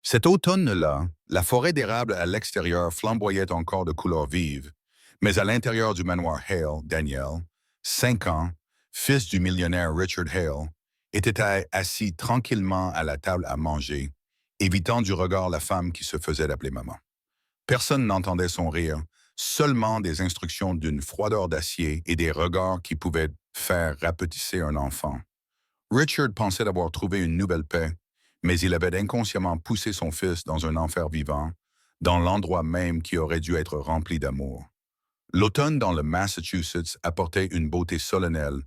Cet automne-là, la forêt d'érable à l'extérieur flamboyait encore de couleurs vives, mais à l'intérieur du manoir Hale, Daniel, 5 ans, fils du millionnaire Richard Hale, était assis tranquillement à la table à manger, évitant du regard la femme qui se faisait appeler maman. Personne n'entendait son rire, seulement des instructions d'une froideur d'acier et des regards qui pouvaient faire rapetisser un enfant. Richard pensait avoir trouvé une nouvelle paix, mais il avait inconsciemment poussé son fils dans un enfer vivant, dans l'endroit même qui aurait dû être rempli d'amour. L'automne dans le Massachusetts apportait une beauté solennelle,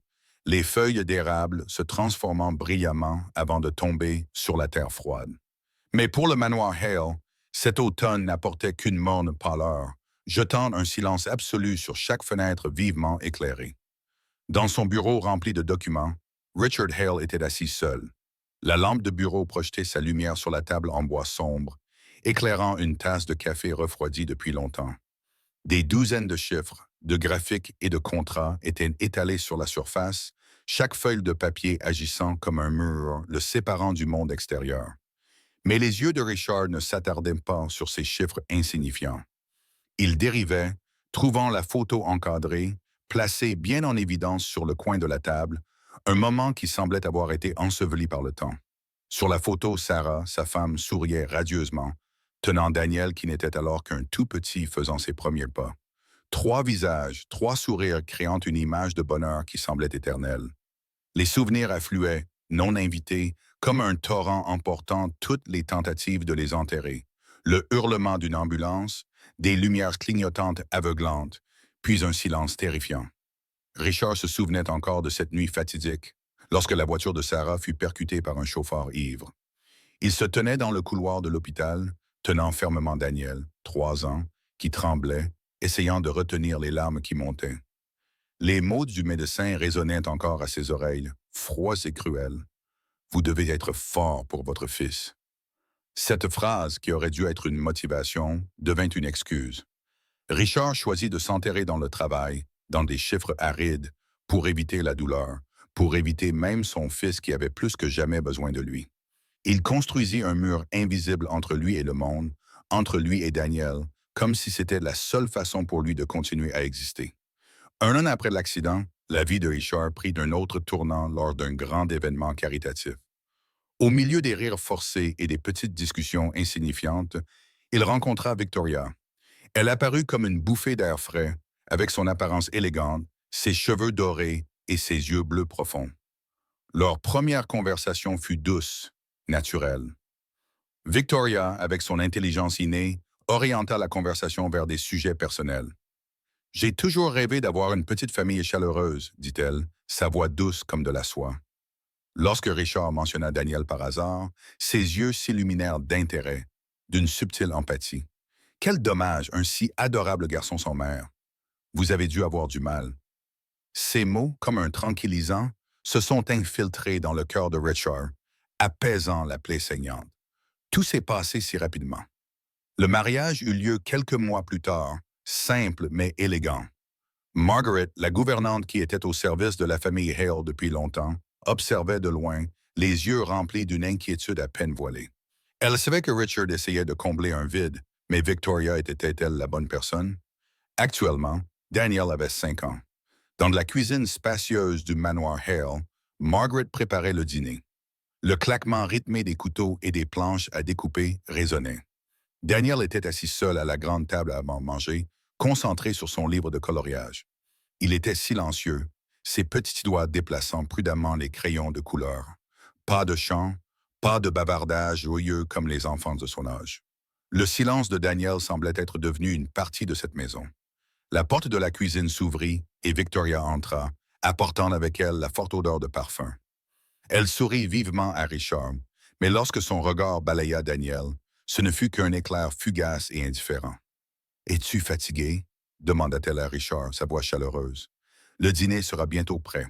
les feuilles d'érable se transformant brillamment avant de tomber sur la terre froide. Mais pour le manoir Hale, cet automne n'apportait qu'une morne pâleur, jetant un silence absolu sur chaque fenêtre vivement éclairée. Dans son bureau rempli de documents, Richard Hale était assis seul. La lampe de bureau projetait sa lumière sur la table en bois sombre, éclairant une tasse de café refroidie depuis longtemps. Des douzaines de chiffres, de graphiques et de contrats étaient étalés sur la surface, chaque feuille de papier agissant comme un mur le séparant du monde extérieur. Mais les yeux de Richard ne s'attardaient pas sur ces chiffres insignifiants. Il dérivait, trouvant la photo encadrée, placée bien en évidence sur le coin de la table, un moment qui semblait avoir été enseveli par le temps. Sur la photo, Sarah, sa femme, souriait radieusement, tenant Daniel qui n'était alors qu'un tout petit faisant ses premiers pas. 3 visages, 3 sourires créant une image de bonheur qui semblait éternelle. Les souvenirs affluaient, non invités, comme un torrent emportant toutes les tentatives de les enterrer. Le hurlement d'une ambulance, des lumières clignotantes aveuglantes, puis un silence terrifiant. Richard se souvenait encore de cette nuit fatidique, lorsque la voiture de Sarah fut percutée par un chauffeur ivre. Il se tenait dans le couloir de l'hôpital, tenant fermement Daniel, 3 ans, qui tremblait, essayant de retenir les larmes qui montaient. Les mots du médecin résonnaient encore à ses oreilles, froids et cruels. « Vous devez être fort pour votre fils. » Cette phrase, qui aurait dû être une motivation, devint une excuse. Richard choisit de s'enterrer dans le travail, dans des chiffres arides, pour éviter la douleur, pour éviter même son fils qui avait plus que jamais besoin de lui. Il construisit un mur invisible entre lui et le monde, entre lui et Daniel, comme si c'était la seule façon pour lui de continuer à exister. Un an après l'accident, la vie de Richard prit un autre tournant lors d'un grand événement caritatif. Au milieu des rires forcés et des petites discussions insignifiantes, il rencontra Victoria. Elle apparut comme une bouffée d'air frais, avec son apparence élégante, ses cheveux dorés et ses yeux bleus profonds. Leur première conversation fut douce, naturelle. Victoria, avec son intelligence innée, orienta la conversation vers des sujets personnels. « J'ai toujours rêvé d'avoir une petite famille chaleureuse, dit-elle, sa voix douce comme de la soie. Lorsque Richard mentionna Daniel par hasard, ses yeux s'illuminèrent d'intérêt, d'une subtile empathie. Quel dommage, un si adorable garçon sans mère. Vous avez dû avoir du mal. Ces mots, comme un tranquillisant, se sont infiltrés dans le cœur de Richard, apaisant la plaie saignante. Tout s'est passé si rapidement. Le mariage eut lieu quelques mois plus tard, simple mais élégant. Margaret, la gouvernante qui était au service de la famille Hale depuis longtemps, observait de loin, les yeux remplis d'une inquiétude à peine voilée. Elle savait que Richard essayait de combler un vide, mais Victoria était-elle la bonne personne? Actuellement, Daniel avait 5 ans. Dans la cuisine spacieuse du manoir Hale, Margaret préparait le dîner. Le claquement rythmé des couteaux et des planches à découper résonnait. Daniel était assis seul à la grande table à manger, concentré sur son livre de coloriage. Il était silencieux, ses petits doigts déplaçant prudemment les crayons de couleur. Pas de chant, pas de bavardage joyeux comme les enfants de son âge. Le silence de Daniel semblait être devenu une partie de cette maison. La porte de la cuisine s'ouvrit et Victoria entra, apportant avec elle la forte odeur de parfum. Elle sourit vivement à Richard, mais lorsque son regard balaya Daniel, ce ne fut qu'un éclair fugace et indifférent. « Es-tu fatigué? » demanda-t-elle à Richard, sa voix chaleureuse. « Le dîner sera bientôt prêt. »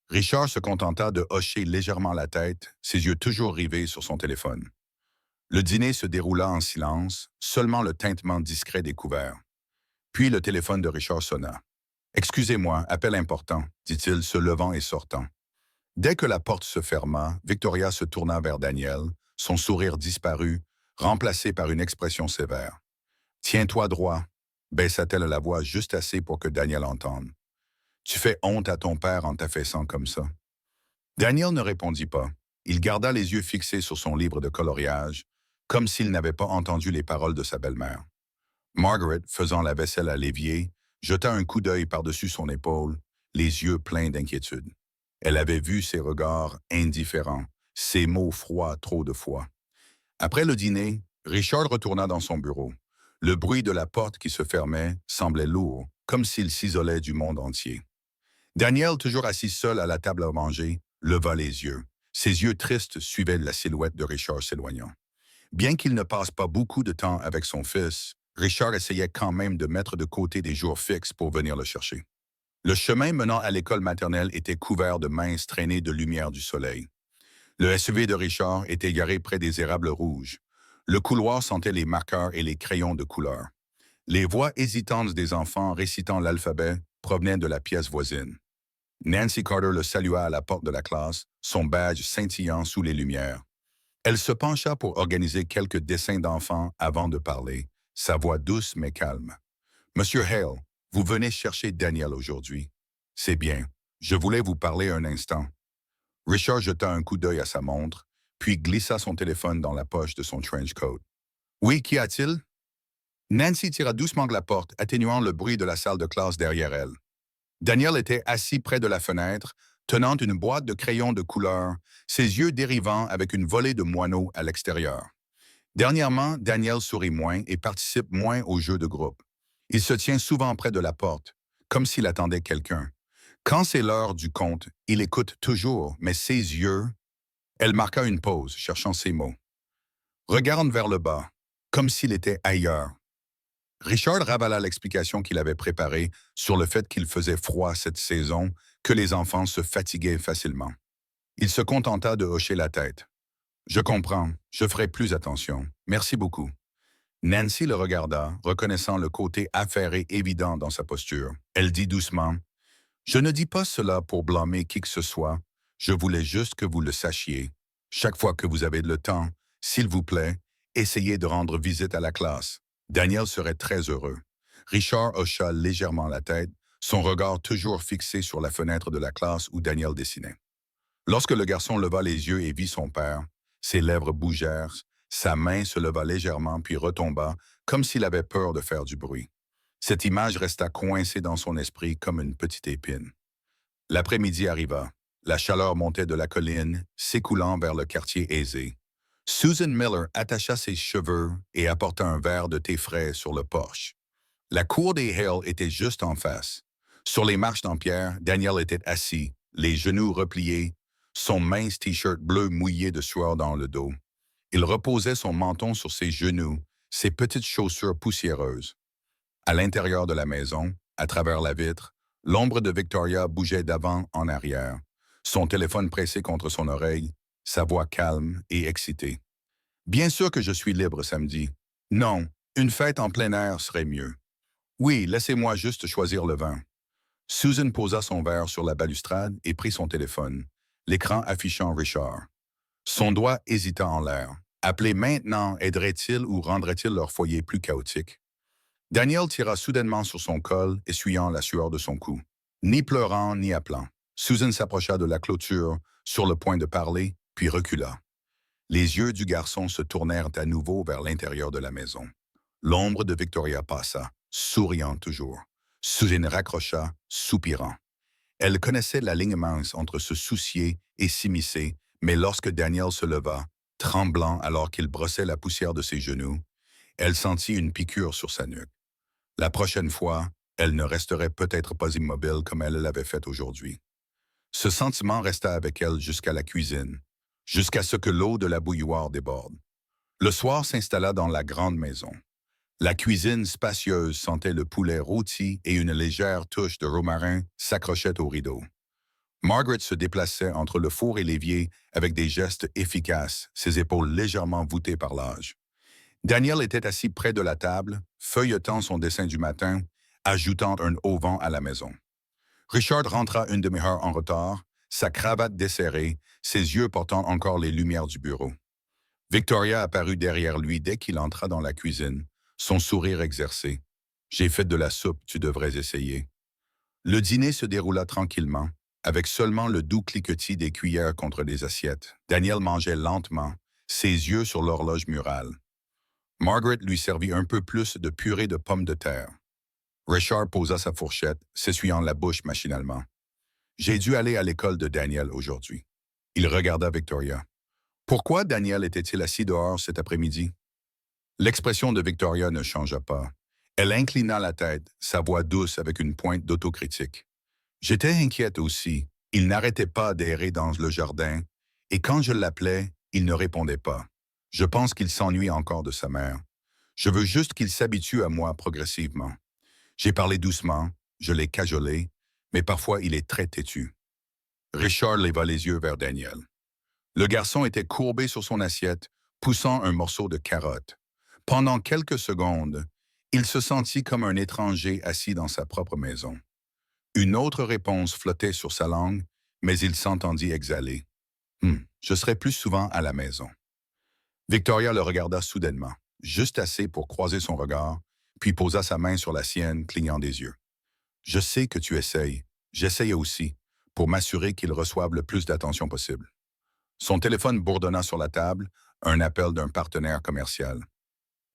Richard se contenta de hocher légèrement la tête, ses yeux toujours rivés sur son téléphone. Le dîner se déroula en silence, seulement le tintement discret des couverts. Puis le téléphone de Richard sonna. « Excusez-moi, appel important, » dit-il, se levant et sortant. Dès que la porte se ferma, Victoria se tourna vers Daniel, son sourire disparut, remplacée par une expression sévère. « Tiens-toi droit », baissa-t-elle la voix juste assez pour que Daniel entende. « Tu fais honte à ton père en t'affaissant comme ça. » Daniel ne répondit pas. Il garda les yeux fixés sur son livre de coloriage, comme s'il n'avait pas entendu les paroles de sa belle-mère. Margaret, faisant la vaisselle à l'évier, jeta un coup d'œil par-dessus son épaule, les yeux pleins d'inquiétude. Elle avait vu ses regards indifférents, ses mots froids trop de fois. Après le dîner, Richard retourna dans son bureau. Le bruit de la porte qui se fermait semblait lourd, comme s'il s'isolait du monde entier. Daniel, toujours assis seul à la table à manger, leva les yeux. Ses yeux tristes suivaient la silhouette de Richard s'éloignant. Bien qu'il ne passe pas beaucoup de temps avec son fils, Richard essayait quand même de mettre de côté des jours fixes pour venir le chercher. Le chemin menant à l'école maternelle était couvert de minces traînées de lumière du soleil. Le SUV de Richard était garé près des érables rouges. Le couloir sentait les marqueurs et les crayons de couleur. Les voix hésitantes des enfants récitant l'alphabet provenaient de la pièce voisine. Nancy Carter le salua à la porte de la classe, son badge scintillant sous les lumières. Elle se pencha pour organiser quelques dessins d'enfants avant de parler, sa voix douce mais calme. « Monsieur Hale, vous venez chercher Daniel aujourd'hui. C'est bien. Je voulais vous parler un instant. » Richard jeta un coup d'œil à sa montre, puis glissa son téléphone dans la poche de son trench coat. « Oui, qu'y a-t-il? » Nancy tira doucement de la porte, atténuant le bruit de la salle de classe derrière elle. Daniel était assis près de la fenêtre, tenant une boîte de crayons de couleur, ses yeux dérivant avec une volée de moineaux à l'extérieur. Dernièrement, Daniel sourit moins et participe moins aux jeux de groupe. Il se tient souvent près de la porte, comme s'il attendait quelqu'un. Quand c'est l'heure du conte, il écoute toujours, mais ses yeux... Elle marqua une pause, cherchant ses mots. Regarde vers le bas, comme s'il était ailleurs. Richard ravala l'explication qu'il avait préparée sur le fait qu'il faisait froid cette saison, que les enfants se fatiguaient facilement. Il se contenta de hocher la tête. « Je comprends, je ferai plus attention. Merci beaucoup. » Nancy le regarda, reconnaissant le côté affairé évident dans sa posture. Elle dit doucement, « Je ne dis pas cela pour blâmer qui que ce soit. Je voulais juste que vous le sachiez. Chaque fois que vous avez le temps, s'il vous plaît, essayez de rendre visite à la classe. Daniel serait très heureux. » Richard hocha légèrement la tête, son regard toujours fixé sur la fenêtre de la classe où Daniel dessinait. Lorsque le garçon leva les yeux et vit son père, ses lèvres bougèrent, sa main se leva légèrement puis retomba, comme s'il avait peur de faire du bruit. Cette image resta coincée dans son esprit comme une petite épine. L'après-midi arriva. La chaleur montait de la colline, s'écoulant vers le quartier aisé. Susan Miller attacha ses cheveux et apporta un verre de thé frais sur le porche. La cour des Hale était juste en face. Sur les marches en pierre, Daniel était assis, les genoux repliés, son mince t-shirt bleu mouillé de sueur dans le dos. Il reposait son menton sur ses genoux, ses petites chaussures poussiéreuses. À l'intérieur de la maison, à travers la vitre, l'ombre de Victoria bougeait d'avant en arrière, son téléphone pressé contre son oreille, sa voix calme et excitée. « Bien sûr que je suis libre samedi. Non, une fête en plein air serait mieux. Oui, laissez-moi juste choisir le vin. » Susan posa son verre sur la balustrade et prit son téléphone, l'écran affichant Richard. Son doigt hésita en l'air. Appeler maintenant aiderait-il ou rendrait-il leur foyer plus chaotique? Daniel tira soudainement sur son col, essuyant la sueur de son cou. Ni pleurant, ni appelant. Susan s'approcha de la clôture, sur le point de parler, puis recula. Les yeux du garçon se tournèrent à nouveau vers l'intérieur de la maison. L'ombre de Victoria passa, souriant toujours. Susan raccrocha, soupirant. Elle connaissait la ligne mince entre se soucier et s'immiscer, mais lorsque Daniel se leva, tremblant alors qu'il brossait la poussière de ses genoux, elle sentit une piqûre sur sa nuque. La prochaine fois, elle ne resterait peut-être pas immobile comme elle l'avait fait aujourd'hui. Ce sentiment resta avec elle jusqu'à la cuisine, jusqu'à ce que l'eau de la bouilloire déborde. Le soir s'installa dans la grande maison. La cuisine spacieuse sentait le poulet rôti et une légère touche de romarin s'accrochait au rideau. Margaret se déplaçait entre le four et l'évier avec des gestes efficaces, ses épaules légèrement voûtées par l'âge. Daniel était assis près de la table, feuilletant son dessin du matin, ajoutant un auvent à la maison. Richard rentra une demi-heure en retard, sa cravate desserrée, ses yeux portant encore les lumières du bureau. Victoria apparut derrière lui dès qu'il entra dans la cuisine, son sourire exercé. J'ai fait de la soupe, tu devrais essayer. Le dîner se déroula tranquillement, avec seulement le doux cliquetis des cuillères contre les assiettes. Daniel mangeait lentement, ses yeux sur l'horloge murale. Margaret lui servit un peu plus de purée de pommes de terre. Richard posa sa fourchette, s'essuyant la bouche machinalement. J'ai dû aller à l'école de Daniel aujourd'hui. Il regarda Victoria. Pourquoi Daniel était-il assis dehors cet après-midi? L'expression de Victoria ne changea pas. Elle inclina la tête, sa voix douce avec une pointe d'autocritique. J'étais inquiète aussi. Il n'arrêtait pas d'errer dans le jardin, et quand je l'appelais, il ne répondait pas. Je pense qu'il s'ennuie encore de sa mère. Je veux juste qu'il s'habitue à moi progressivement. J'ai parlé doucement, je l'ai cajolé, mais parfois il est très têtu. Richard leva les yeux vers Daniel. Le garçon était courbé sur son assiette, poussant un morceau de carotte. Pendant quelques secondes, il se sentit comme un étranger assis dans sa propre maison. Une autre réponse flottait sur sa langue, mais il s'entendit exhaler. Je serai plus souvent à la maison. Victoria le regarda soudainement, juste assez pour croiser son regard, puis posa sa main sur la sienne, clignant des yeux. Je sais que tu essayes. J'essaye aussi, pour m'assurer qu'il reçoive le plus d'attention possible. Son téléphone bourdonna sur la table, un appel d'un partenaire commercial.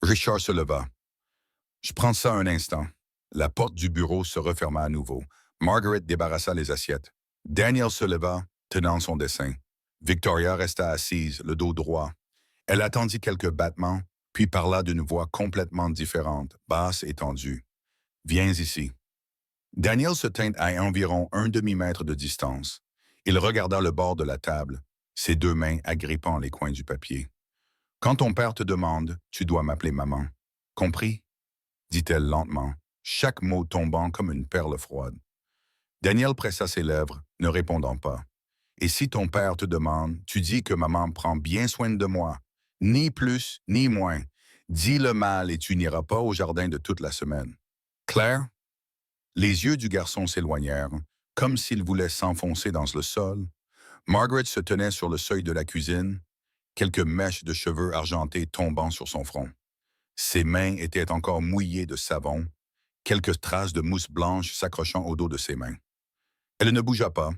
Richard se leva. Je prends ça un instant. La porte du bureau se referma à nouveau. Margaret débarrassa les assiettes. Daniel se leva, tenant son dessin. Victoria resta assise, le dos droit. Elle attendit quelques battements, puis parla d'une voix complètement différente, basse et tendue. « Viens ici. » Daniel se tint à environ un demi-mètre de distance. Il regarda le bord de la table, ses deux mains agrippant les coins du papier. « Quand ton père te demande, tu dois m'appeler maman. Compris? » dit-elle lentement, chaque mot tombant comme une perle froide. Daniel pressa ses lèvres, ne répondant pas. « Et si ton père te demande, tu dis que maman prend bien soin de moi. Ni plus, ni moins. Dis-le mal et tu n'iras pas au jardin de toute la semaine. Claire? » Les yeux du garçon s'éloignèrent, comme s'il voulait s'enfoncer dans le sol. Margaret se tenait sur le seuil de la cuisine, quelques mèches de cheveux argentés tombant sur son front. Ses mains étaient encore mouillées de savon, quelques traces de mousse blanche s'accrochant au dos de ses mains. Elle ne bougea pas,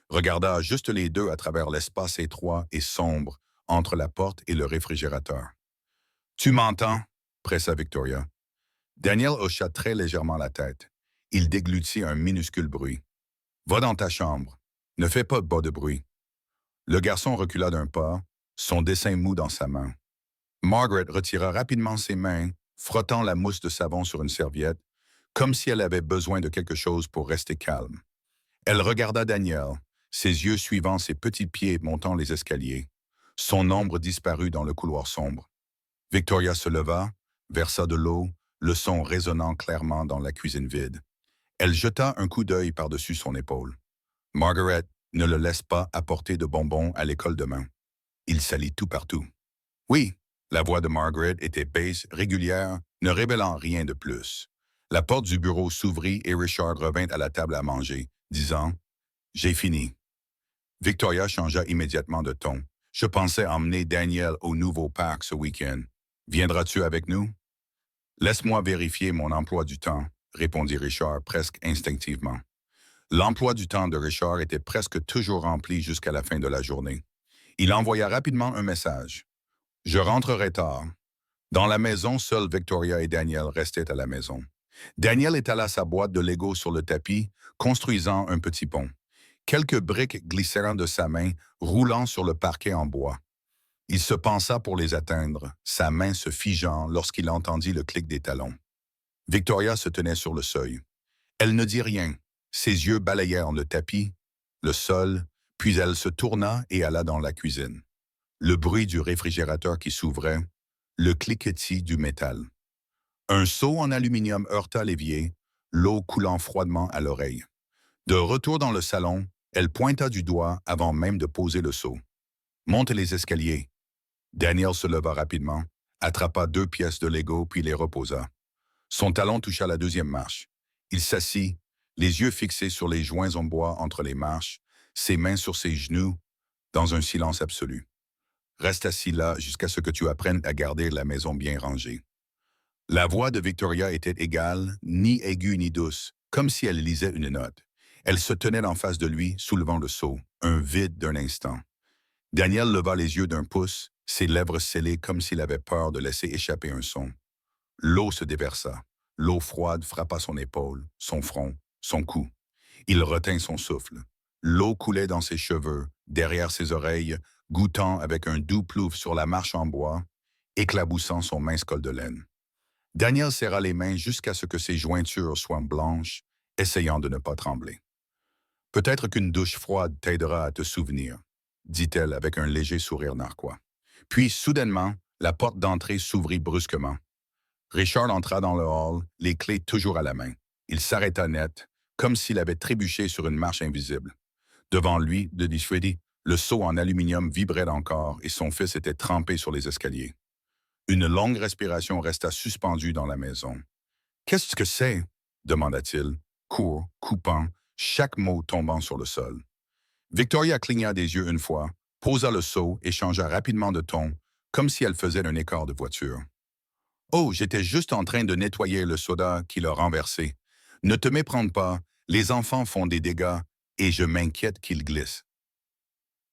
regarda juste les deux à travers l'espace étroit et sombre entre la porte et le réfrigérateur. « Tu m'entends? » pressa Victoria. Daniel hocha très légèrement la tête. Il déglutit un minuscule bruit. « Va dans ta chambre. Ne fais pas de bruit. » Le garçon recula d'un pas, son dessin mou dans sa main. Margaret retira rapidement ses mains, frottant la mousse de savon sur une serviette, comme si elle avait besoin de quelque chose pour rester calme. Elle regarda Daniel, ses yeux suivant ses petits pieds montant les escaliers. Son ombre disparut dans le couloir sombre. Victoria se leva, versa de l'eau, le son résonnant clairement dans la cuisine vide. Elle jeta un coup d'œil par-dessus son épaule. « Margaret, ne le laisse pas apporter de bonbons à l'école demain. Il salit tout partout. » « Oui. » La voix de Margaret était basse, régulière, ne révélant rien de plus. La porte du bureau s'ouvrit et Richard revint à la table à manger, disant « J'ai fini. » Victoria changea immédiatement de ton. « Je pensais emmener Daniel au nouveau parc ce week-end. Viendras-tu avec nous? » « Laisse-moi vérifier mon emploi du temps, » répondit Richard presque instinctivement. L'emploi du temps de Richard était presque toujours rempli jusqu'à la fin de la journée. Il envoya rapidement un message. « Je rentrerai tard. » Dans la maison, seuls Victoria et Daniel restaient à la maison. Daniel étala sa boîte de Lego sur le tapis, construisant un petit pont. Quelques briques glissèrent de sa main, roulant sur le parquet en bois. Il se pensa pour les atteindre, sa main se figeant lorsqu'il entendit le clic des talons. Victoria se tenait sur le seuil. Elle ne dit rien. Ses yeux balayèrent le tapis, le sol, puis elle se tourna et alla dans la cuisine. Le bruit du réfrigérateur qui s'ouvrait, le cliquetis du métal. Un seau en aluminium heurta l'évier, l'eau coulant froidement à l'oreille. De retour dans le salon, elle pointa du doigt avant même de poser le seau. « Monte les escaliers. » Daniel se leva rapidement, attrapa 2 pièces de Lego puis les reposa. Son talon toucha la 2e marche. Il s'assit, les yeux fixés sur les joints en bois entre les marches, ses mains sur ses genoux, dans un silence absolu. Reste assis là jusqu'à ce que tu apprennes à garder la maison bien rangée. La voix de Victoria était égale, ni aiguë ni douce, comme si elle lisait une note. Elle se tenait en face de lui, soulevant le seau, un vide d'un instant. Daniel leva les yeux d'un pouce, ses lèvres scellées comme s'il avait peur de laisser échapper un son. L'eau se déversa. L'eau froide frappa son épaule, son front, son cou. Il retint son souffle. L'eau coulait dans ses cheveux, derrière ses oreilles, goûtant avec un doux plouf sur la marche en bois, éclaboussant son mince col de laine. Daniel serra les mains jusqu'à ce que ses jointures soient blanches, essayant de ne pas trembler. Peut-être qu'une douche froide t'aidera à te souvenir, dit-elle avec un léger sourire narquois. Puis, soudainement, la porte d'entrée s'ouvrit brusquement. Richard entra dans le hall, les clés toujours à la main. Il s'arrêta net, comme s'il avait trébuché sur une marche invisible. Devant lui, de Freddy, le seau en aluminium vibrait encore et son fils était trempé sur les escaliers. Une longue respiration resta suspendue dans la maison. « Qu'est-ce que c'est » demanda-t-il, court, coupant, chaque mot tombant sur le sol. Victoria cligna des yeux une fois, posa le seau et changea rapidement de ton, comme si elle faisait un écart de voiture. « Oh, j'étais juste en train de nettoyer le soda qui l'a renversé. Ne te méprends pas, les enfants font des dégâts et je m'inquiète qu'ils glissent. »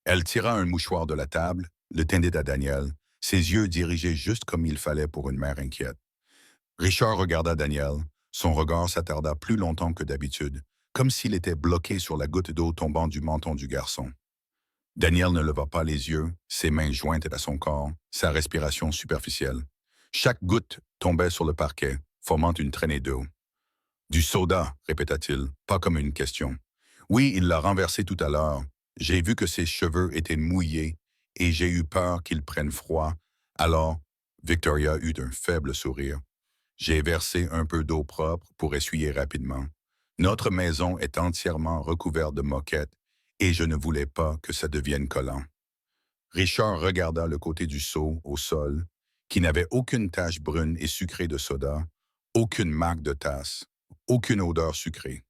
Elle tira un mouchoir de la table, le tendit à Daniel, ses yeux dirigés juste comme il fallait pour une mère inquiète. Richard regarda Daniel, son regard s'attarda plus longtemps que d'habitude, comme s'il était bloqué sur la goutte d'eau tombant du menton du garçon. Daniel ne leva pas les yeux, ses mains jointes à son corps, sa respiration superficielle. Chaque goutte tombait sur le parquet, formant une traînée d'eau. « Du soda, répéta-t-il, pas comme une question. Oui, il l'a renversé tout à l'heure. J'ai vu que ses cheveux étaient mouillés et j'ai eu peur qu'ils prennent froid. Alors, Victoria eut un faible sourire. J'ai versé un peu d'eau propre pour essuyer rapidement. Notre maison est entièrement recouverte de moquettes et je ne voulais pas que ça devienne collant. » Richard regarda le côté du seau au sol, qui n'avait aucune tache brune et sucrée de soda, aucune marque de tasse, aucune odeur sucrée.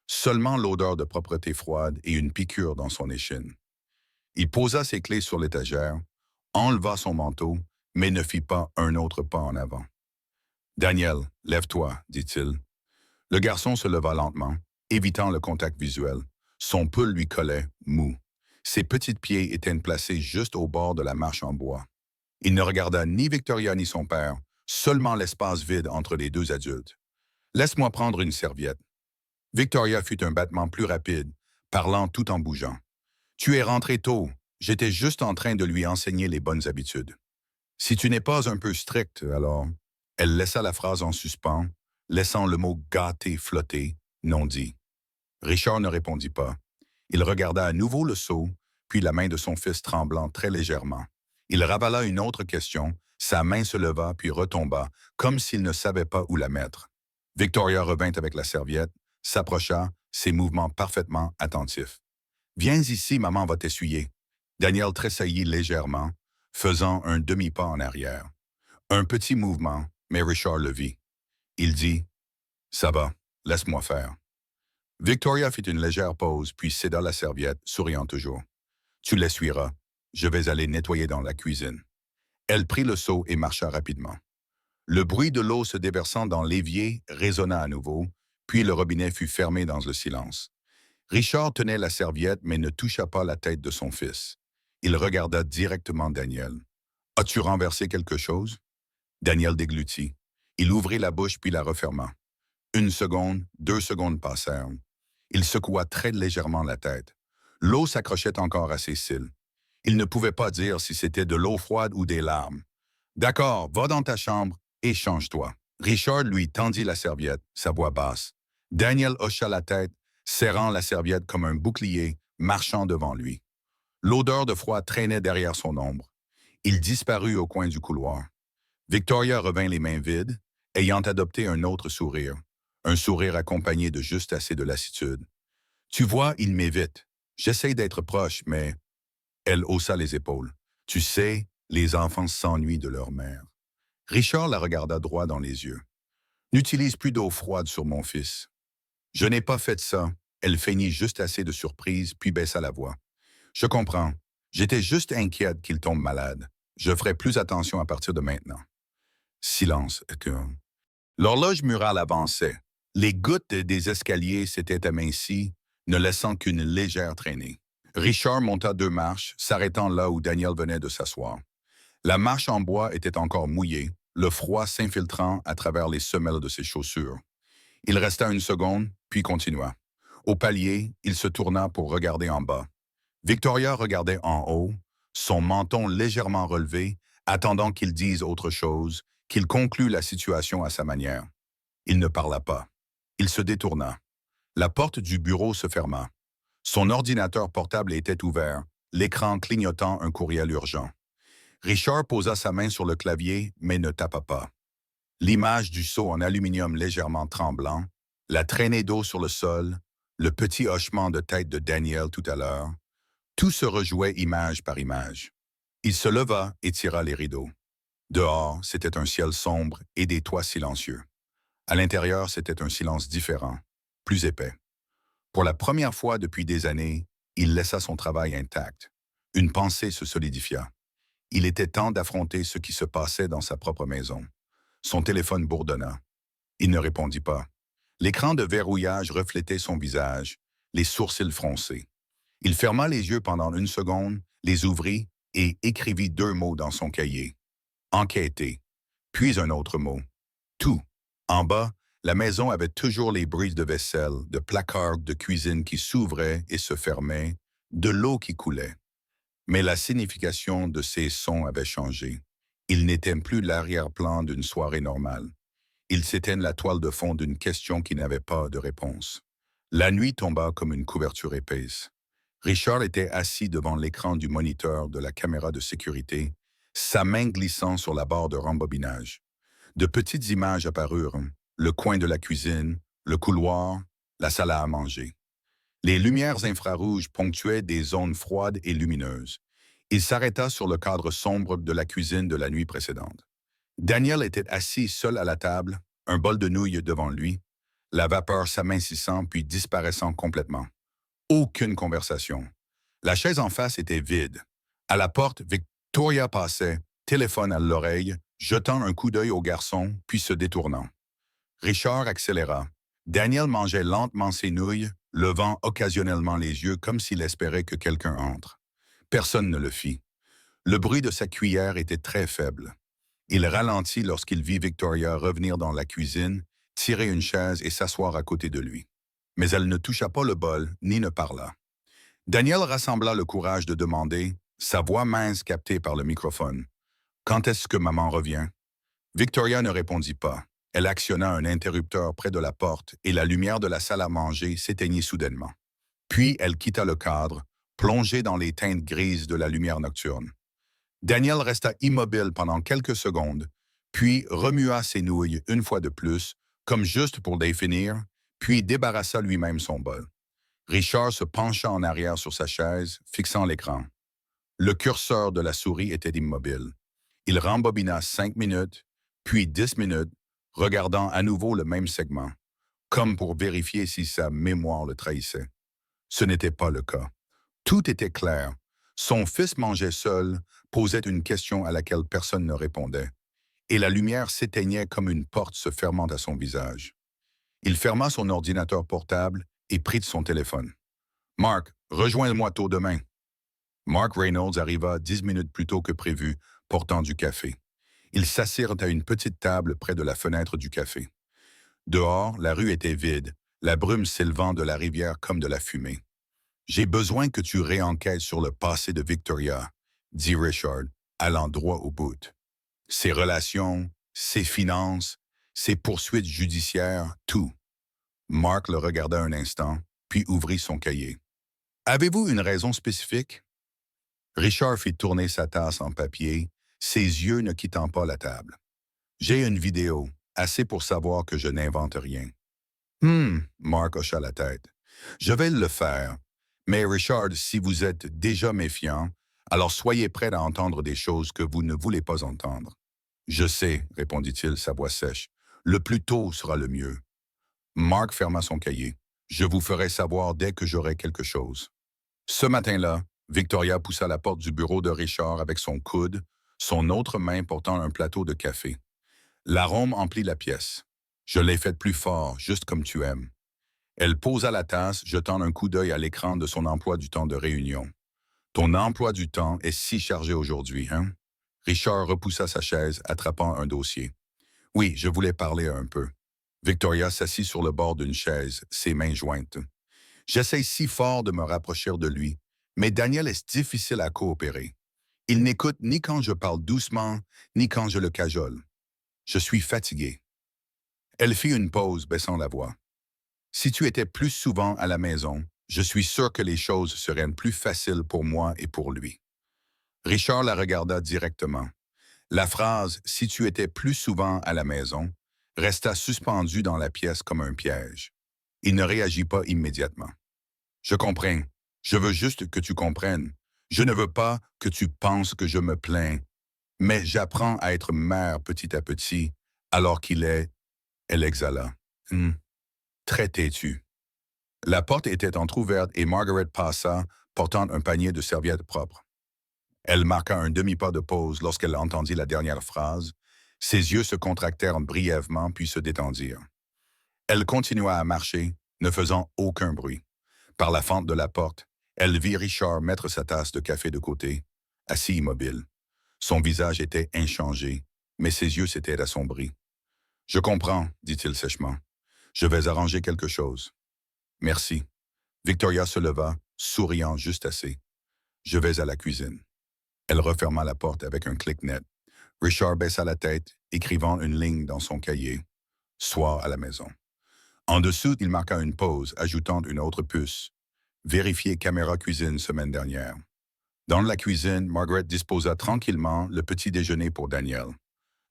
Seulement l'odeur de propreté froide et une piqûre dans son échine. Il posa ses clés sur l'étagère, enleva son manteau, mais ne fit pas un autre pas en avant. « Daniel, lève-toi, dit-il. » Le garçon se leva lentement, évitant le contact visuel. Son pull lui collait, mou. Ses petits pieds étaient placés juste au bord de la marche en bois. Il ne regarda ni Victoria ni son père, seulement l'espace vide entre les deux adultes. « Laisse-moi prendre une serviette. » Victoria fit un battement plus rapide, parlant tout en bougeant. « Tu es rentré tôt. J'étais juste en train de lui enseigner les bonnes habitudes. Si tu n'es pas un peu strict, alors... » Elle laissa la phrase en suspens, laissant le mot « gâté » flotter, non dit. Richard ne répondit pas. Il regarda à nouveau le seau, puis la main de son fils tremblant très légèrement. Il ravala une autre question, sa main se leva puis retomba, comme s'il ne savait pas où la mettre. Victoria revint avec la serviette, s'approcha, ses mouvements parfaitement attentifs. « Viens ici, maman va t'essuyer. » Daniel tressaillit légèrement, faisant un demi-pas en arrière. Un petit mouvement, mais Richard le vit. Il dit « Ça va, laisse-moi faire. » Victoria fit une légère pause, puis céda la serviette, souriant toujours. « Tu l'essuieras. Je vais aller nettoyer dans la cuisine. » Elle prit le seau et marcha rapidement. Le bruit de l'eau se déversant dans l'évier résonna à nouveau, puis le robinet fut fermé dans le silence. Richard tenait la serviette mais ne toucha pas la tête de son fils. Il regarda directement Daniel. « As-tu renversé quelque chose? » Daniel déglutit. Il ouvrit la bouche puis la referma. 1 seconde, 2 secondes passèrent. Il secoua très légèrement la tête. L'eau s'accrochait encore à ses cils. Il ne pouvait pas dire si c'était de l'eau froide ou des larmes. « D'accord, va dans ta chambre et change-toi. » Richard lui tendit la serviette, sa voix basse. Daniel hocha la tête, serrant la serviette comme un bouclier, marchant devant lui. L'odeur de froid traînait derrière son ombre. Il disparut au coin du couloir. Victoria revint les mains vides, ayant adopté un autre sourire. Un sourire accompagné de juste assez de lassitude. « Tu vois, il m'évite. J'essaie d'être proche, mais... » Elle haussa les épaules. « Tu sais, les enfants s'ennuient de leur mère. » Richard la regarda droit dans les yeux. « N'utilise plus d'eau froide sur mon fils. »« Je n'ai pas fait ça. » Elle feignit juste assez de surprise, puis baissa la voix. « Je comprends. J'étais juste inquiète qu'il tombe malade. Je ferai plus attention à partir de maintenant. Silence. L'horloge murale avançait. Les gouttes des escaliers s'étaient amincies, ne laissant qu'une légère traînée. Richard monta 2 marches, s'arrêtant là où Daniel venait de s'asseoir. La marche en bois était encore mouillée, le froid s'infiltrant à travers les semelles de ses chaussures. Il resta une seconde, puis continua. Au palier, il se tourna pour regarder en bas. Victoria regardait en haut, son menton légèrement relevé, attendant qu'il dise autre chose, qu'il conclue la situation à sa manière. Il ne parla pas. Il se détourna. La porte du bureau se ferma. Son ordinateur portable était ouvert, l'écran clignotant un courriel urgent. Richard posa sa main sur le clavier, mais ne tapa pas. L'image du seau en aluminium légèrement tremblant, la traînée d'eau sur le sol, le petit hochement de tête de Daniel tout à l'heure, tout se rejouait image par image. Il se leva et tira les rideaux. Dehors, c'était un ciel sombre et des toits silencieux. À l'intérieur, c'était un silence différent, plus épais. Pour la première fois depuis des années, il laissa son travail intact. Une pensée se solidifia. Il était temps d'affronter ce qui se passait dans sa propre maison. Son téléphone bourdonna. Il ne répondit pas. L'écran de verrouillage reflétait son visage, les sourcils froncés. Il ferma les yeux pendant une seconde, les ouvrit et écrivit 2 mots dans son cahier. Enquêter. Puis un autre mot. Tout. En bas, la maison avait toujours les bruits de vaisselle, de placards de cuisine qui s'ouvraient et se fermaient, de l'eau qui coulait. Mais la signification de ces sons avait changé. Ils n'étaient plus l'arrière-plan d'une soirée normale. Ils étaient la toile de fond d'une question qui n'avait pas de réponse. La nuit tomba comme une couverture épaisse. Richard était assis devant l'écran du moniteur de la caméra de sécurité, sa main glissant sur la barre de rembobinage. De petites images apparurent, le coin de la cuisine, le couloir, la salle à manger. Les lumières infrarouges ponctuaient des zones froides et lumineuses. Il s'arrêta sur le cadre sombre de la cuisine de la nuit précédente. Daniel était assis seul à la table, un bol de nouilles devant lui, la vapeur s'amincissant puis disparaissant complètement. Aucune conversation. La chaise en face était vide. À la porte, Victoria passait, téléphone à l'oreille, jetant un coup d'œil au garçon, puis se détournant. Richard accéléra. Daniel mangeait lentement ses nouilles, levant occasionnellement les yeux comme s'il espérait que quelqu'un entre. Personne ne le fit. Le bruit de sa cuillère était très faible. Il ralentit lorsqu'il vit Victoria revenir dans la cuisine, tirer une chaise et s'asseoir à côté de lui. Mais elle ne toucha pas le bol, ni ne parla. Daniel rassembla le courage de demander, sa voix mince captée par le microphone. « Quand est-ce que maman revient ?» Victoria ne répondit pas. Elle actionna un interrupteur près de la porte et la lumière de la salle à manger s'éteignit soudainement. Puis elle quitta le cadre, plongée dans les teintes grises de la lumière nocturne. Daniel resta immobile pendant quelques secondes, puis remua ses nouilles une fois de plus, comme juste pour les finir, puis débarrassa lui-même son bol. Richard se pencha en arrière sur sa chaise, fixant l'écran. Le curseur de la souris était immobile. Il rembobina 5 minutes, puis 10 minutes, regardant à nouveau le même segment, comme pour vérifier si sa mémoire le trahissait. Ce n'était pas le cas. Tout était clair. Son fils mangeait seul, posait une question à laquelle personne ne répondait, et la lumière s'éteignait comme une porte se fermant à son visage. Il ferma son ordinateur portable et prit son téléphone. « Mark, rejoins-moi tôt demain. » Mark Reynolds arriva 10 minutes plus tôt que prévu, portant du café. Ils s'assirent à une petite table près de la fenêtre du café. Dehors, la rue était vide, la brume s'élevant de la rivière comme de la fumée. « J'ai besoin que tu réenquêtes sur le passé de Victoria, » dit Richard, allant droit au but. Ses relations, ses finances, ses poursuites judiciaires, tout. Mark le regarda un instant, puis ouvrit son cahier. « Avez-vous une raison spécifique? » Richard fit tourner sa tasse en papier, ses yeux ne quittant pas la table. « J'ai une vidéo, assez pour savoir que je n'invente rien. » Mark hocha la tête. « Je vais le faire. Mais Richard, si vous êtes déjà méfiant, alors soyez prêt à entendre des choses que vous ne voulez pas entendre. »« Je sais, » répondit-il, sa voix sèche. « Le plus tôt sera le mieux. » Mark ferma son cahier. « Je vous ferai savoir dès que j'aurai quelque chose. » Ce matin-là, Victoria poussa la porte du bureau de Richard avec son coude, son autre main portant un plateau de café. L'arôme emplit la pièce. Je l'ai faite plus fort, juste comme tu aimes. Elle posa la tasse, jetant un coup d'œil à l'écran de son emploi du temps de réunion. Ton emploi du temps est si chargé aujourd'hui, hein? Richard repoussa sa chaise, attrapant un dossier. Oui, je voulais parler un peu. Victoria s'assit sur le bord d'une chaise, ses mains jointes. J'essaie si fort de me rapprocher de lui, mais Daniel est difficile à coopérer. Il n'écoute ni quand je parle doucement, ni quand je le cajole. Je suis fatigué. Elle fit une pause, baissant la voix. Si tu étais plus souvent à la maison, je suis sûr que les choses seraient plus faciles pour moi et pour lui. Richard la regarda directement. La phrase « si tu étais plus souvent à la maison » resta suspendue dans la pièce comme un piège. Il ne réagit pas immédiatement. Je comprends. Je veux juste que tu comprennes. Je ne veux pas que tu penses que je me plains, mais j'apprends à être mère petit à petit, alors qu'il est... Elle exhala. Très têtu. La porte était entr'ouverte et Margaret passa, portant un panier de serviettes propres. Elle marqua un demi-pas de pause lorsqu'elle entendit la dernière phrase. Ses yeux se contractèrent brièvement puis se détendirent. Elle continua à marcher, ne faisant aucun bruit. Par la fente de la porte, elle vit Richard mettre sa tasse de café de côté, assis immobile. Son visage était inchangé, mais ses yeux s'étaient assombris. « Je comprends, dit-il sèchement. Je vais arranger quelque chose. » « Merci. » Victoria se leva, souriant juste assez. « Je vais à la cuisine. » Elle referma la porte avec un clic net. Richard baissa la tête, écrivant une ligne dans son cahier. « Soir à la maison. » En dessous, il marqua une pause, ajoutant une autre puce. « Vérifier caméra cuisine semaine dernière. » Dans la cuisine, Margaret disposa tranquillement le petit déjeuner pour Daniel.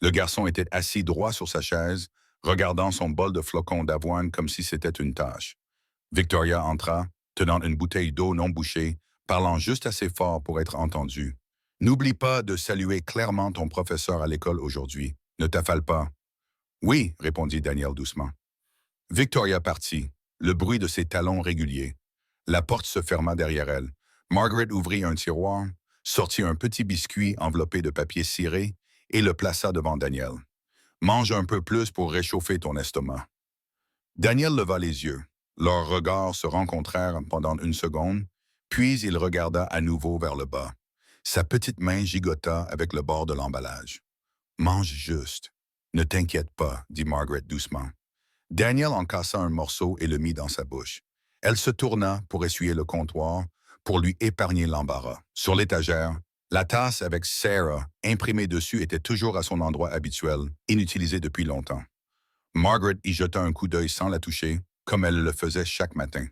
Le garçon était assis droit sur sa chaise, regardant son bol de flocons d'avoine comme si c'était une tâche. Victoria entra, tenant une bouteille d'eau non bouchée, parlant juste assez fort pour être entendue. « N'oublie pas de saluer clairement ton professeur à l'école aujourd'hui. Ne t'affale pas. »« Oui, » répondit Daniel doucement. Victoria partit, le bruit de ses talons réguliers. La porte se ferma derrière elle. Margaret ouvrit un tiroir, sortit un petit biscuit enveloppé de papier ciré et le plaça devant Daniel. « Mange un peu plus pour réchauffer ton estomac. » Daniel leva les yeux. Leurs regards se rencontrèrent pendant une seconde, puis il regarda à nouveau vers le bas. Sa petite main gigota avec le bord de l'emballage. « Mange juste. Ne t'inquiète pas, » dit Margaret doucement. Daniel en cassa un morceau et le mit dans sa bouche. Elle se tourna pour essuyer le comptoir, pour lui épargner l'embarras. Sur l'étagère, la tasse avec Sarah imprimée dessus était toujours à son endroit habituel, inutilisée depuis longtemps. Margaret y jeta un coup d'œil sans la toucher, comme elle le faisait chaque matin.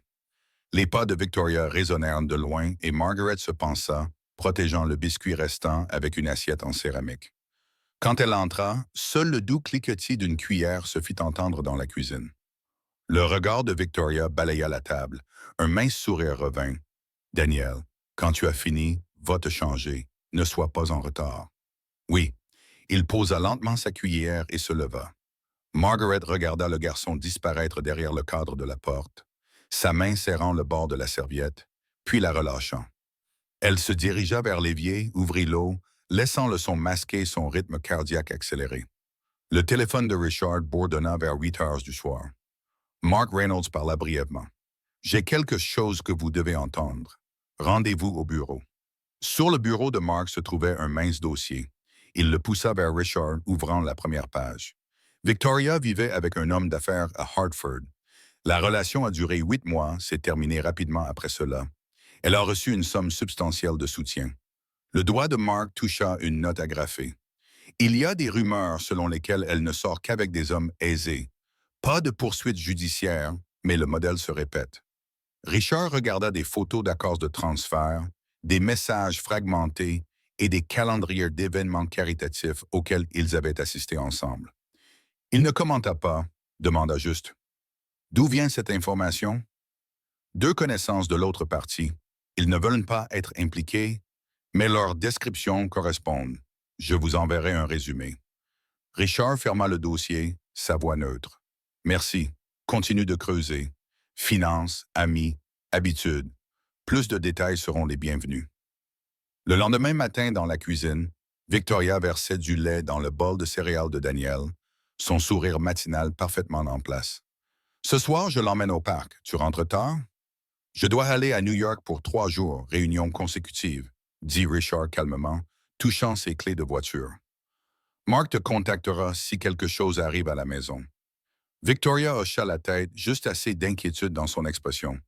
Les pas de Victoria résonnèrent de loin et Margaret se pensa, protégeant le biscuit restant avec une assiette en céramique. Quand elle entra, seul le doux cliquetis d'une cuillère se fit entendre dans la cuisine. Le regard de Victoria balaya la table. Un mince sourire revint. « Daniel, quand tu as fini, va te changer. Ne sois pas en retard. » Oui. Il posa lentement sa cuillère et se leva. Margaret regarda le garçon disparaître derrière le cadre de la porte, sa main serrant le bord de la serviette, puis la relâchant. Elle se dirigea vers l'évier, ouvrit l'eau, laissant le son masquer son rythme cardiaque accéléré. Le téléphone de Richard bourdonna vers 8 heures du soir. Mark Reynolds parla brièvement. « J'ai quelque chose que vous devez entendre. Rendez-vous au bureau. » Sur le bureau de Mark se trouvait un mince dossier. Il le poussa vers Richard, ouvrant la première page. Victoria vivait avec un homme d'affaires à Hartford. La relation a duré 8 mois, s'est terminée rapidement après cela. Elle a reçu une somme substantielle de soutien. Le doigt de Mark toucha une note agrafée. Il y a des rumeurs selon lesquelles elle ne sort qu'avec des hommes aisés. Pas de poursuite judiciaire, mais le modèle se répète. Richard regarda des photos d'accords de transfert, des messages fragmentés et des calendriers d'événements caritatifs auxquels ils avaient assisté ensemble. Il ne commenta pas, demanda juste. « D'où vient cette information? » Deux connaissances de l'autre partie. Ils ne veulent pas être impliqués, mais leurs descriptions correspondent. Je vous enverrai un résumé. Richard ferma le dossier, sa voix neutre. « Merci. Continue de creuser. Finances, amis, habitudes. Plus de détails seront les bienvenus. » Le lendemain matin, dans la cuisine, Victoria versait du lait dans le bol de céréales de Daniel, son sourire matinal parfaitement en place. Ce soir, je l'emmène au parc. Tu rentres tard? Je dois aller à New York pour 3 jours, réunion consécutive, dit Richard calmement, touchant ses clés de voiture. Mark te contactera si quelque chose arrive à la maison. Victoria hocha la tête, juste assez d'inquiétude dans son expression.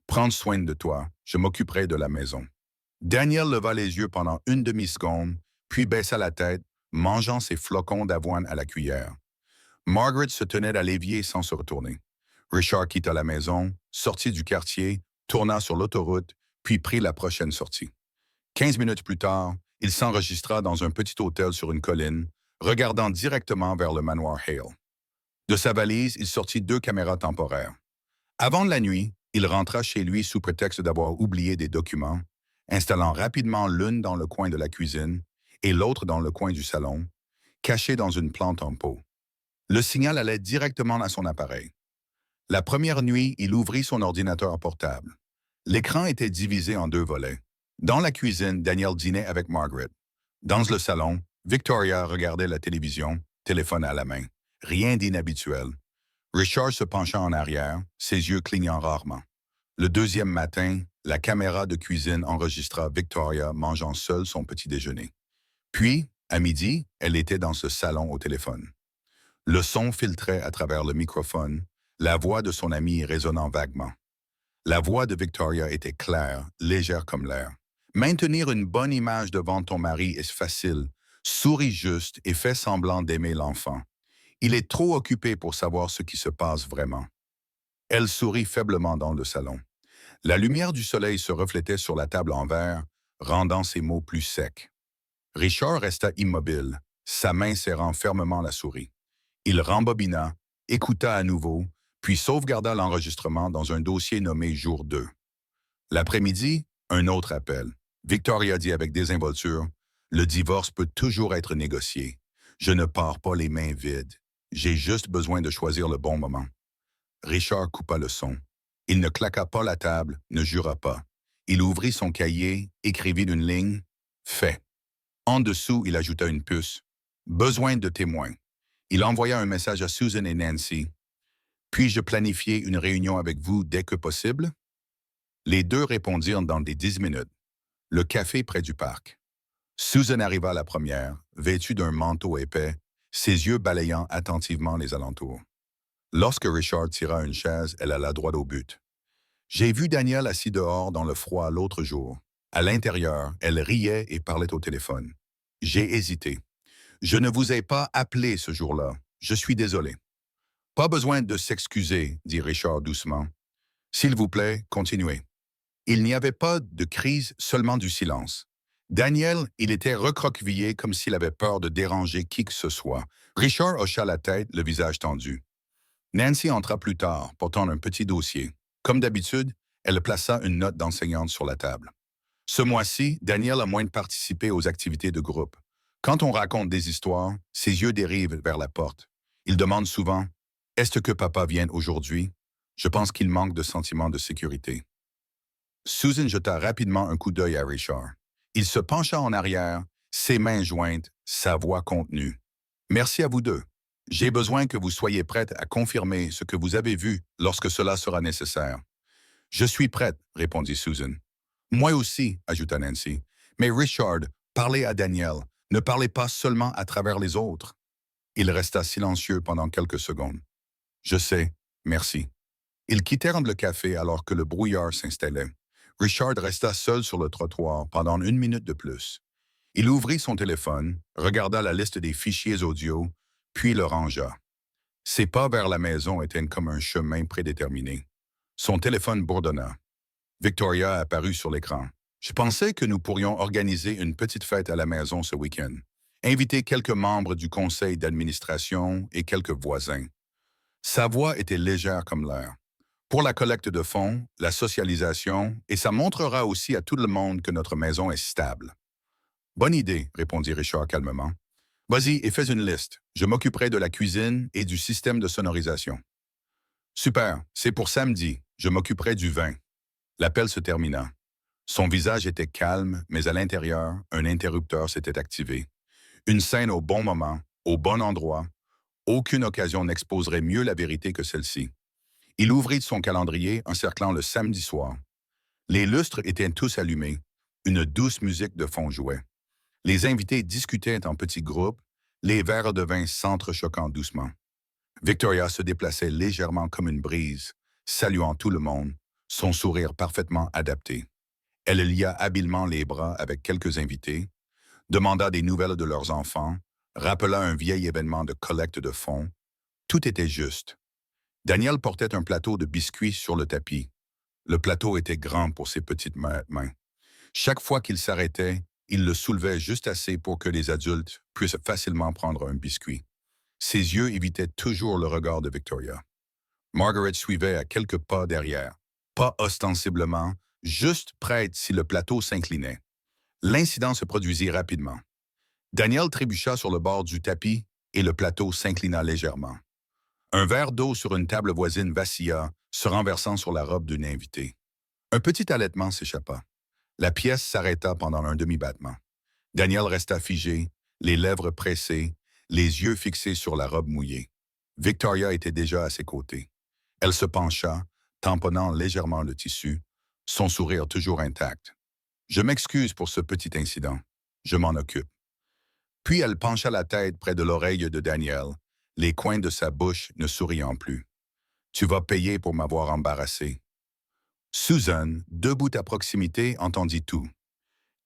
Prends soin de toi, je m'occuperai de la maison. Daniel leva les yeux pendant une demi-seconde, puis baissa la tête, mangeant ses flocons d'avoine à la cuillère. Margaret se tenait à l'évier sans se retourner. Richard quitta la maison, sortit du quartier, tourna sur l'autoroute, puis prit la prochaine sortie. 15 minutes plus tard, il s'enregistra dans un petit hôtel sur une colline, regardant directement vers le manoir Hale. De sa valise, il sortit 2 caméras temporaires. Avant la nuit, il rentra chez lui sous prétexte d'avoir oublié des documents, installant rapidement l'une dans le coin de la cuisine et l'autre dans le coin du salon, cachée dans une plante en pot. Le signal allait directement à son appareil. La première nuit, il ouvrit son ordinateur portable. L'écran était divisé en 2 volets. Dans la cuisine, Daniel dînait avec Margaret. Dans le salon, Victoria regardait la télévision, téléphone à la main. Rien d'inhabituel. Richard se pencha en arrière, ses yeux clignant rarement. Le deuxième matin, la caméra de cuisine enregistra Victoria mangeant seule son petit déjeuner. Puis, à midi, elle était dans ce salon au téléphone. Le son filtrait à travers le microphone, la voix de son amie résonnant vaguement. La voix de Victoria était claire, légère comme l'air. Maintenir une bonne image devant ton mari est facile. Souris juste et fais semblant d'aimer l'enfant. Il est trop occupé pour savoir ce qui se passe vraiment. Elle sourit faiblement dans le salon. La lumière du soleil se reflétait sur la table en verre, rendant ses mots plus secs. Richard resta immobile, sa main serrant fermement la souris. Il rembobina, écouta à nouveau, puis sauvegarda l'enregistrement dans un dossier nommé Jour 2. L'après-midi, un autre appel. Victoria dit avec désinvolture, « Le divorce peut toujours être négocié. Je ne pars pas les mains vides. J'ai juste besoin de choisir le bon moment. » Richard coupa le son. Il ne claqua pas la table, ne jura pas. Il ouvrit son cahier, écrivit une ligne, « Fait ». En dessous, il ajouta une puce, « Besoin de témoins ». Il envoya un message à Susan et Nancy. « Puis-je planifier une réunion avec vous dès que possible? » Les deux répondirent dans des 10 minutes. Le café près du parc. Susan arriva la première, vêtue d'un manteau épais, ses yeux balayant attentivement les alentours. Lorsque Richard tira une chaise, elle alla droit au but. « J'ai vu Daniel assis dehors dans le froid l'autre jour. À l'intérieur, elle riait et parlait au téléphone. J'ai hésité. Je ne vous ai pas appelé ce jour-là. Je suis désolé. » « Pas besoin de s'excuser, » dit Richard doucement. « S'il vous plaît, continuez. » Il n'y avait pas de crise, seulement du silence. Daniel, il était recroquevillé comme s'il avait peur de déranger qui que ce soit. Richard hocha la tête, le visage tendu. Nancy entra plus tard, portant un petit dossier. Comme d'habitude, elle plaça une note d'enseignante sur la table. Ce mois-ci, Daniel a moins participé aux activités de groupe. Quand on raconte des histoires, ses yeux dérivent vers la porte. Il demande souvent « Est-ce que papa vienne aujourd'hui? » Je pense qu'il manque de sentiment de sécurité. Susan jeta rapidement un coup d'œil à Richard. Il se pencha en arrière, ses mains jointes, sa voix contenue. « Merci à vous deux. J'ai besoin que vous soyez prête à confirmer ce que vous avez vu lorsque cela sera nécessaire. »« Je suis prête, » répondit Susan. « Moi aussi, » ajouta Nancy. « Mais Richard, parlez à Daniel. Ne parlez pas seulement à travers les autres. » Il resta silencieux pendant quelques secondes. « Je sais, merci. » Ils quittèrent le café alors que le brouillard s'installait. Richard resta seul sur le trottoir pendant 1 minute de plus. Il ouvrit son téléphone, regarda la liste des fichiers audio, puis le rangea. Ses pas vers la maison étaient comme un chemin prédéterminé. Son téléphone bourdonna. Victoria apparut sur l'écran. « Je pensais que nous pourrions organiser une petite fête à la maison ce week-end. Inviter quelques membres du conseil d'administration et quelques voisins. » Sa voix était légère comme l'air. Pour la collecte de fonds, la socialisation, et ça montrera aussi à tout le monde que notre maison est stable. « Bonne idée, » répondit Richard calmement. « Vas-y et fais une liste. Je m'occuperai de la cuisine et du système de sonorisation. »« Super, c'est pour samedi. Je m'occuperai du vin. » L'appel se termina. Son visage était calme, mais à l'intérieur, un interrupteur s'était activé. Une scène au bon moment, au bon endroit. Aucune occasion n'exposerait mieux la vérité que celle-ci. Il ouvrit son calendrier, encerclant le samedi soir. Les lustres étaient tous allumés. Une douce musique de fond jouait. Les invités discutaient en petits groupes, les verres de vin s'entrechoquant doucement. Victoria se déplaçait légèrement comme une brise, saluant tout le monde, son sourire parfaitement adapté. Elle lia habilement les bras avec quelques invités, demanda des nouvelles de leurs enfants, rappela un vieil événement de collecte de fonds. Tout était juste. Daniel portait un plateau de biscuits sur le tapis. Le plateau était grand pour ses petites mains. Chaque fois qu'il s'arrêtait, il le soulevait juste assez pour que les adultes puissent facilement prendre un biscuit. Ses yeux évitaient toujours le regard de Victoria. Margaret suivait à quelques pas derrière, pas ostensiblement, juste prête si le plateau s'inclinait. L'incident se produisit rapidement. Daniel trébucha sur le bord du tapis et le plateau s'inclina légèrement. Un verre d'eau sur une table voisine vacilla, se renversant sur la robe d'une invitée. Un petit halètement s'échappa. La pièce s'arrêta pendant un demi-battement. Daniel resta figé, les lèvres pressées, les yeux fixés sur la robe mouillée. Victoria était déjà à ses côtés. Elle se pencha, tamponnant légèrement le tissu, son sourire toujours intact. « Je m'excuse pour ce petit incident. Je m'en occupe. » Puis elle pencha la tête près de l'oreille de Daniel, les coins de sa bouche ne souriant plus. « Tu vas payer pour m'avoir embarrassé. » Susan, debout à proximité, entendit tout.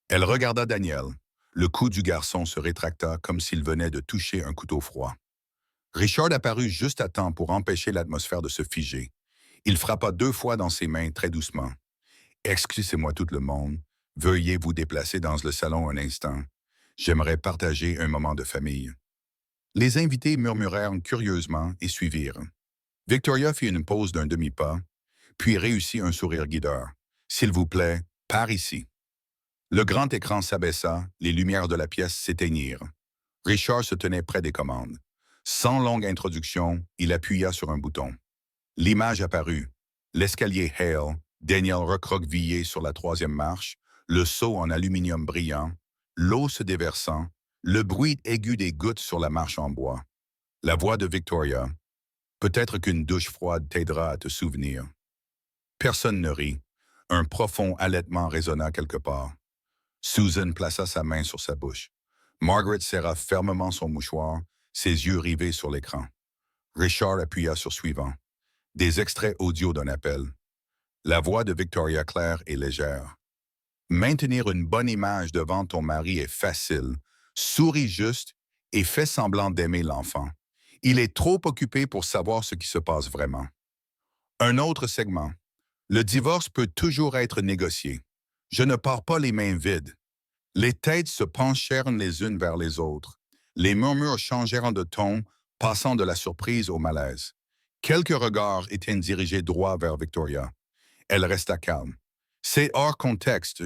Elle regarda Daniel. Le cou du garçon se rétracta comme s'il venait de toucher un couteau froid. Richard apparut juste à temps pour empêcher l'atmosphère de se figer. Il frappa 2 fois dans ses mains très doucement. « Excusez-moi tout le monde. Veuillez vous déplacer dans le salon un instant. J'aimerais partager un moment de famille. » Les invités murmurèrent curieusement et suivirent. Victoria fit une pause d'un demi-pas, puis réussit un sourire guideur. « S'il vous plaît, par ici. » Le grand écran s'abaissa, les lumières de la pièce s'éteignirent. Richard se tenait près des commandes. Sans longue introduction, il appuya sur un bouton. L'image apparut. L'escalier Hale, Daniel recroquevillé sur la 3e marche, le seau en aluminium brillant, l'eau se déversant, le bruit aigu des gouttes sur la marche en bois. La voix de Victoria. « Peut-être qu'une douche froide t'aidera à te souvenir. » Personne ne rit. Un profond halètement résonna quelque part. Susan plaça sa main sur sa bouche. Margaret serra fermement son mouchoir, ses yeux rivés sur l'écran. Richard appuya sur suivant. Des extraits audio d'un appel. La voix de Victoria claire et légère. « Maintenir une bonne image devant ton mari est facile. Souris juste et fais semblant d'aimer l'enfant. Il est trop occupé pour savoir ce qui se passe vraiment. » Un autre segment. « Le divorce peut toujours être négocié. Je ne pars pas les mains vides. » Les têtes se penchèrent les unes vers les autres. Les murmures changèrent de ton, passant de la surprise au malaise. Quelques regards étaient dirigés droit vers Victoria. Elle resta calme. « C'est hors contexte,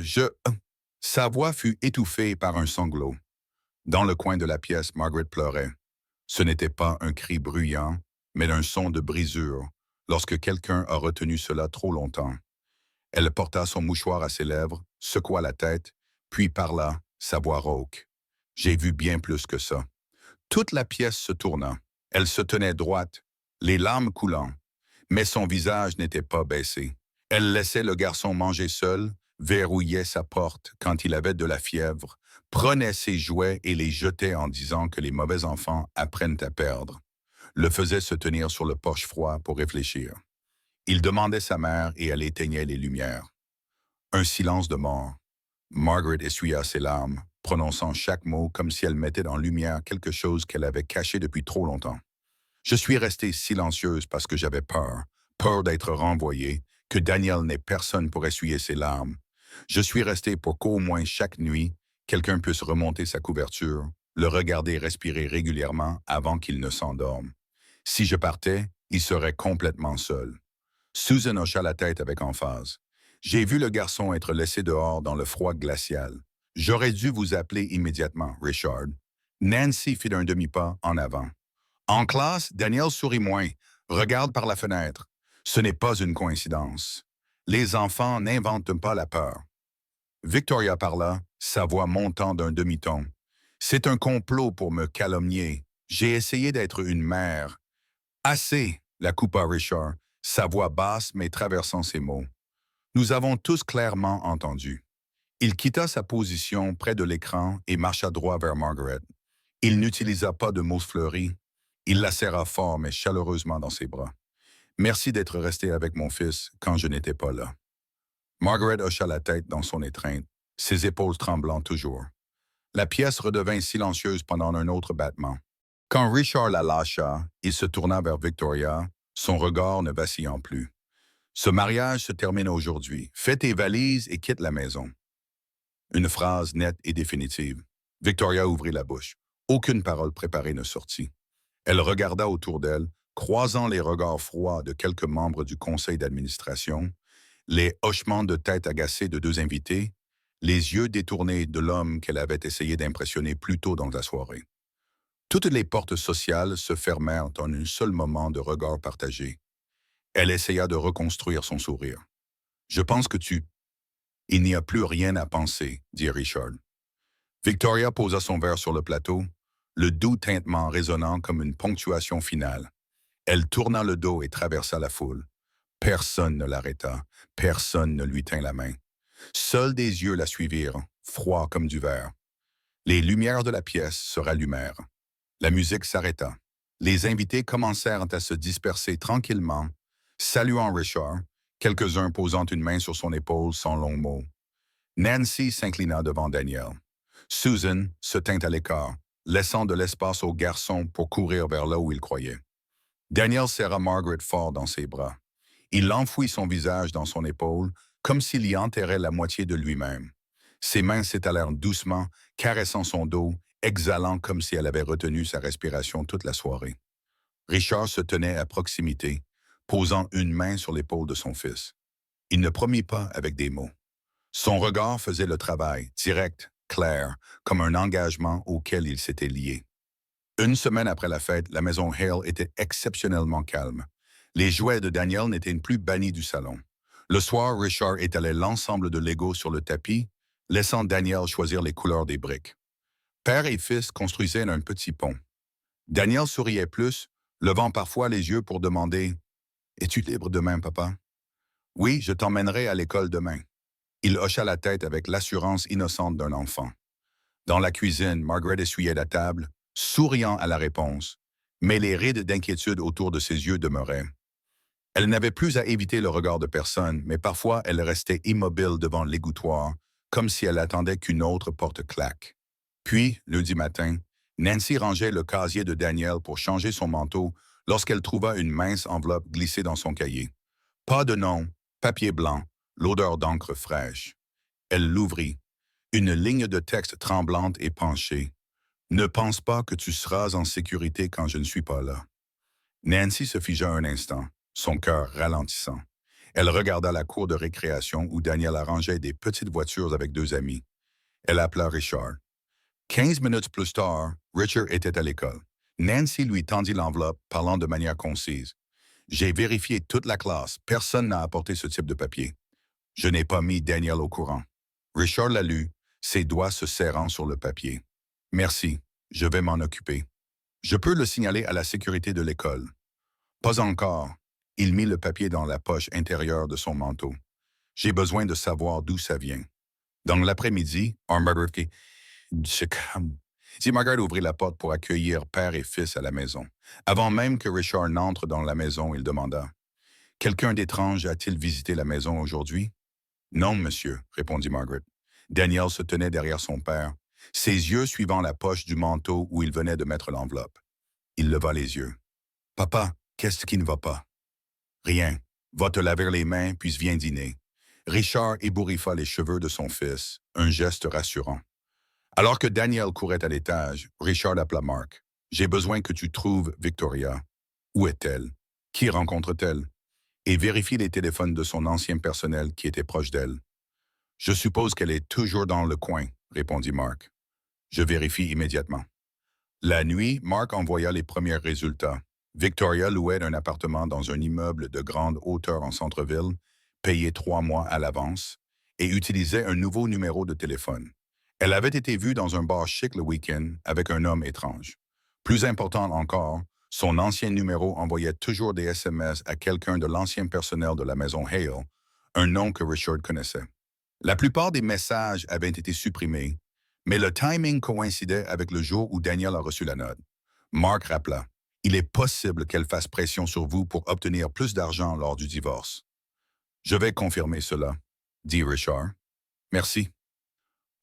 Sa voix fut étouffée par un sanglot. Dans le coin de la pièce, Margaret pleurait. Ce n'était pas un cri bruyant, mais un son de brisure, lorsque quelqu'un a retenu cela trop longtemps. Elle porta son mouchoir à ses lèvres, secoua la tête, puis parla, sa voix rauque. « J'ai vu bien plus que ça. » Toute la pièce se tourna. Elle se tenait droite, les larmes coulant, mais son visage n'était pas baissé. Elle laissait le garçon manger seul, verrouillait sa porte quand il avait de la fièvre, prenait ses jouets et les jetait en disant que les mauvais enfants apprennent à perdre. Le faisait se tenir sur le porche froid pour réfléchir. Il demandait sa mère et elle éteignait les lumières. Un silence de mort. Margaret essuya ses larmes, prononçant chaque mot comme si elle mettait en lumière quelque chose qu'elle avait caché depuis trop longtemps. Je suis restée silencieuse parce que j'avais peur d'être renvoyée, que Daniel n'ait personne pour essuyer ses larmes. Je suis restée pour qu'au moins chaque nuit, quelqu'un puisse remonter sa couverture, le regarder respirer régulièrement avant qu'il ne s'endorme. Si je partais, il serait complètement seul. Susan hocha la tête avec emphase. J'ai vu le garçon être laissé dehors dans le froid glacial. J'aurais dû vous appeler immédiatement, Richard. Nancy fit un demi-pas en avant. En classe, Daniel sourit moins, regarde par la fenêtre. Ce n'est pas une coïncidence. Les enfants n'inventent pas la peur. Victoria parla, sa voix montant d'un demi-ton. C'est un complot pour me calomnier. J'ai essayé d'être une mère. Assez, la coupa Richard, sa voix basse mais traversant ses mots. Nous avons tous clairement entendu. Il quitta sa position près de l'écran et marcha droit vers Margaret. Il n'utilisa pas de mots fleuris. Il la serra fort mais chaleureusement dans ses bras. Merci d'être resté avec mon fils quand je n'étais pas là. Margaret hocha la tête dans son étreinte, ses épaules tremblant toujours. La pièce redevint silencieuse pendant un autre battement. Quand Richard la lâcha, il se tourna vers Victoria, son regard ne vacillant plus. Ce mariage se termine aujourd'hui. Fais tes valises et quitte la maison. Une phrase nette et définitive. Victoria ouvrit la bouche. Aucune parole préparée ne sortit. Elle regarda autour d'elle, croisant les regards froids de quelques membres du conseil d'administration, les hochements de tête agacés de deux invités, les yeux détournés de l'homme qu'elle avait essayé d'impressionner plus tôt dans la soirée. Toutes les portes sociales se fermèrent en un seul moment de regard partagé. Elle essaya de reconstruire son sourire. « Je pense que tu... » « Il n'y a plus rien à penser, » dit Richard. Victoria posa son verre sur le plateau, le doux tintement résonnant comme une ponctuation finale. Elle tourna le dos et traversa la foule. Personne ne l'arrêta, personne ne lui tint la main. Seuls des yeux la suivirent, froids comme du verre. Les lumières de la pièce se rallumèrent. La musique s'arrêta. Les invités commencèrent à se disperser tranquillement, saluant Richard, quelques-uns posant une main sur son épaule sans long mot. Nancy s'inclina devant Daniel. Susan se tint à l'écart, laissant de l'espace aux garçons pour courir vers là où ils croyaient. Daniel serra Margaret fort dans ses bras. Il enfouit son visage dans son épaule, comme s'il y enterrait la moitié de lui-même. Ses mains s'étalèrent doucement, caressant son dos, exhalant comme si elle avait retenu sa respiration toute la soirée. Richard se tenait à proximité, posant une main sur l'épaule de son fils. Il ne promit pas avec des mots. Son regard faisait le travail, direct, clair, comme un engagement auquel il s'était lié. Une semaine après la fête, la maison Hale était exceptionnellement calme. Les jouets de Daniel n'étaient plus bannis du salon. Le soir, Richard étalait l'ensemble de Lego sur le tapis, laissant Daniel choisir les couleurs des briques. Père et fils construisaient un petit pont. Daniel souriait plus, levant parfois les yeux pour demander « Es-tu libre demain, papa? »« Oui, je t'emmènerai à l'école demain. » Il hocha la tête avec l'assurance innocente d'un enfant. Dans la cuisine, Margaret essuyait la table, souriant à la réponse, mais les rides d'inquiétude autour de ses yeux demeuraient. Elle n'avait plus à éviter le regard de personne, mais parfois elle restait immobile devant l'égouttoir, comme si elle attendait qu'une autre porte claque. Puis, lundi matin, Nancy rangeait le casier de Daniel pour changer son manteau lorsqu'elle trouva une mince enveloppe glissée dans son cahier. Pas de nom, papier blanc, l'odeur d'encre fraîche. Elle l'ouvrit. Une ligne de texte tremblante et penchée. « Ne pense pas que tu seras en sécurité quand je ne suis pas là. » Nancy se figea un instant, son cœur ralentissant. Elle regarda la cour de récréation où Daniel arrangeait des petites voitures avec deux amis. Elle appela Richard. 15 minutes plus tard, Richard était à l'école. Nancy lui tendit l'enveloppe, parlant de manière concise. « J'ai vérifié toute la classe. Personne n'a apporté ce type de papier. Je n'ai pas mis Daniel au courant. » Richard la lut, ses doigts se serrant sur le papier. « Merci, je vais m'en occuper. Je peux le signaler à la sécurité de l'école. » Pas encore. Il mit le papier dans la poche intérieure de son manteau. « J'ai besoin de savoir d'où ça vient. » Dans l'après-midi, Margaret ouvrit la porte pour accueillir père et fils à la maison. Avant même que Richard n'entre dans la maison, il demanda « Quelqu'un d'étrange a-t-il visité la maison aujourd'hui? » « Non, monsieur, » répondit Margaret. Daniel se tenait derrière son père, ses yeux suivant la poche du manteau où il venait de mettre l'enveloppe. Il leva les yeux. « Papa, qu'est-ce qui ne va pas? »« Rien. Va te laver les mains, puis viens dîner. » Richard ébouriffa les cheveux de son fils, un geste rassurant. Alors que Daniel courait à l'étage, Richard appela Mark. « J'ai besoin que tu trouves Victoria. Où est-elle? Qui rencontre-t-elle? Et vérifie les téléphones de son ancien personnel qui était proche d'elle. »« Je suppose qu'elle est toujours dans le coin, » répondit Mark. « Je vérifie immédiatement. » La nuit, Mark envoya les premiers résultats. Victoria louait un appartement dans un immeuble de grande hauteur en centre-ville, payé 3 mois à l'avance, et utilisait un nouveau numéro de téléphone. Elle avait été vue dans un bar chic le week-end avec un homme étrange. Plus important encore, son ancien numéro envoyait toujours des SMS à quelqu'un de l'ancien personnel de la maison Hale, un nom que Richard connaissait. La plupart des messages avaient été supprimés, mais le timing coïncidait avec le jour où Daniel a reçu la note. Mark rappela, « Il est possible qu'elle fasse pression sur vous pour obtenir plus d'argent lors du divorce. » « Je vais confirmer cela, » dit Richard. « Merci. »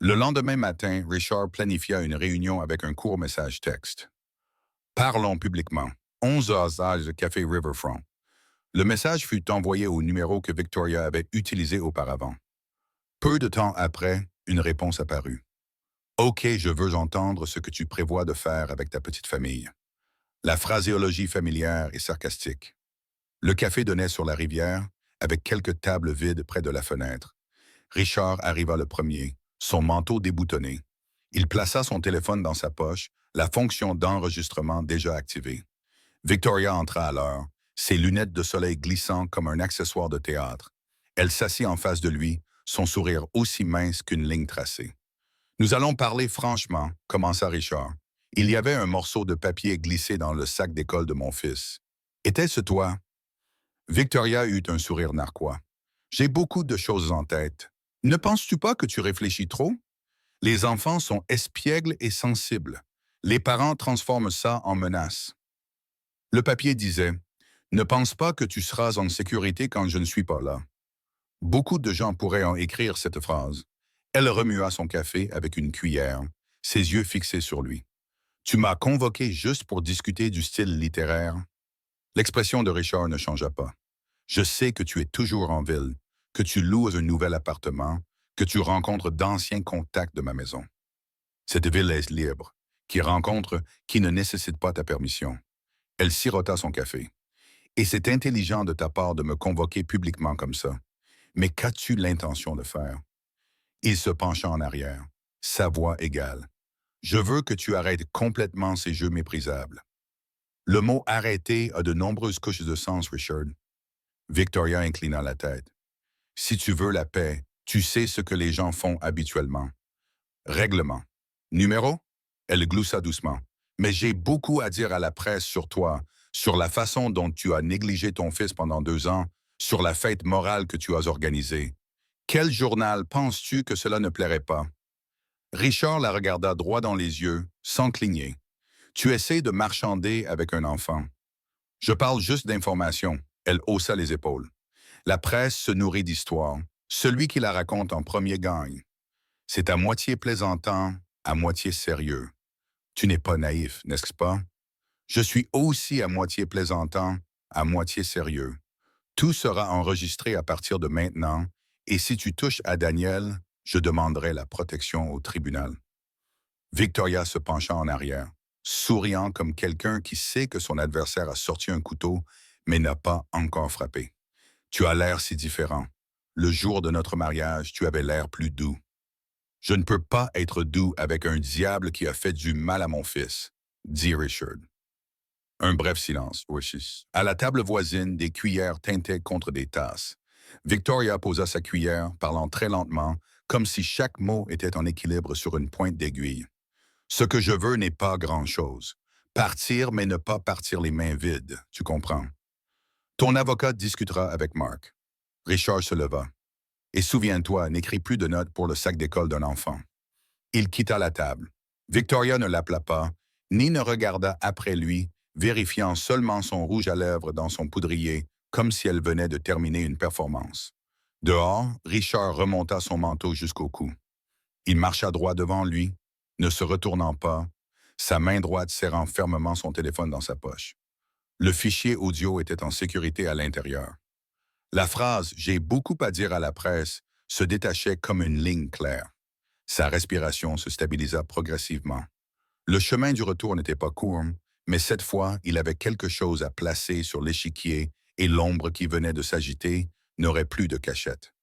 Le lendemain matin, Richard planifia une réunion avec un court message texte. « Parlons publiquement. 11 heures de Café Riverfront. » Le message fut envoyé au numéro que Victoria avait utilisé auparavant. Peu de temps après, une réponse apparut. « OK, je veux entendre ce que tu prévois de faire avec ta petite famille. » La phraséologie familière et sarcastique. Le café donnait sur la rivière, avec quelques tables vides près de la fenêtre. Richard arriva le premier, son manteau déboutonné. Il plaça son téléphone dans sa poche, la fonction d'enregistrement déjà activée. Victoria entra à l'heure, ses lunettes de soleil glissant comme un accessoire de théâtre. Elle s'assit en face de lui, son sourire aussi mince qu'une ligne tracée. « Nous allons parler franchement, » commença Richard. Il y avait un morceau de papier glissé dans le sac d'école de mon fils. « Était-ce toi? » Victoria eut un sourire narquois. « J'ai beaucoup de choses en tête. Ne penses-tu pas que tu réfléchis trop? Les enfants sont espiègles et sensibles. Les parents transforment ça en menace. » Le papier disait « Ne pense pas que tu seras en sécurité quand je ne suis pas là. » Beaucoup de gens pourraient en écrire cette phrase. Elle remua son café avec une cuillère, ses yeux fixés sur lui. « Tu m'as convoqué juste pour discuter du style littéraire. » L'expression de Richard ne changea pas. « Je sais que tu es toujours en ville, que tu loues un nouvel appartement, que tu rencontres d'anciens contacts de ma maison. Cette ville est libre, qui rencontre qui ne nécessite pas ta permission. » Elle sirota son café. « Et c'est intelligent de ta part de me convoquer publiquement comme ça. Mais qu'as-tu l'intention de faire? » Il se pencha en arrière, sa voix égale. « Je veux que tu arrêtes complètement ces jeux méprisables. » Le mot « arrêter » a de nombreuses couches de sens, Richard. Victoria inclina la tête. « Si tu veux la paix, tu sais ce que les gens font habituellement. Règlement. Numéro? » Elle gloussa doucement. « Mais j'ai beaucoup à dire à la presse sur toi, sur la façon dont tu as négligé ton fils pendant 2 ans, sur la fête morale que tu as organisée. Quel journal penses-tu que cela ne plairait pas? » Richard la regarda droit dans les yeux, sans cligner. « Tu essaies de marchander avec un enfant. »« Je parle juste d'informations. » Elle haussa les épaules. « La presse se nourrit d'histoires. Celui qui la raconte en premier gagne. C'est à moitié plaisantant, à moitié sérieux. Tu n'es pas naïf, n'est-ce pas? Je suis aussi à moitié plaisantant, à moitié sérieux. Tout sera enregistré à partir de maintenant, et si tu touches à Daniel, je demanderai la protection au tribunal. » Victoria se pencha en arrière, souriant comme quelqu'un qui sait que son adversaire a sorti un couteau, mais n'a pas encore frappé. « Tu as l'air si différent. Le jour de notre mariage, tu avais l'air plus doux. »« Je ne peux pas être doux avec un diable qui a fait du mal à mon fils, » dit Richard. Un bref silence. À la table voisine, des cuillères tintaient contre des tasses. Victoria posa sa cuillère, parlant très lentement, comme si chaque mot était en équilibre sur une pointe d'aiguille. « Ce que je veux n'est pas grand-chose. Partir, mais ne pas partir les mains vides, tu comprends. Ton avocat discutera avec Mark. » Richard se leva. « Et souviens-toi, n'écris plus de notes pour le sac d'école d'un enfant. » Il quitta la table. Victoria ne l'appela pas, ni ne regarda après lui, vérifiant seulement son rouge à lèvres dans son poudrier, comme si elle venait de terminer une performance. Dehors, Richard remonta son manteau jusqu'au cou. Il marcha droit devant lui, ne se retournant pas, sa main droite serrant fermement son téléphone dans sa poche. Le fichier audio était en sécurité à l'intérieur. La phrase « J'ai beaucoup à dire à la presse » se détachait comme une ligne claire. Sa respiration se stabilisa progressivement. Le chemin du retour n'était pas court, mais cette fois, il avait quelque chose à placer sur l'échiquier et l'ombre qui venait de s'agiter n'aurait plus de cachette.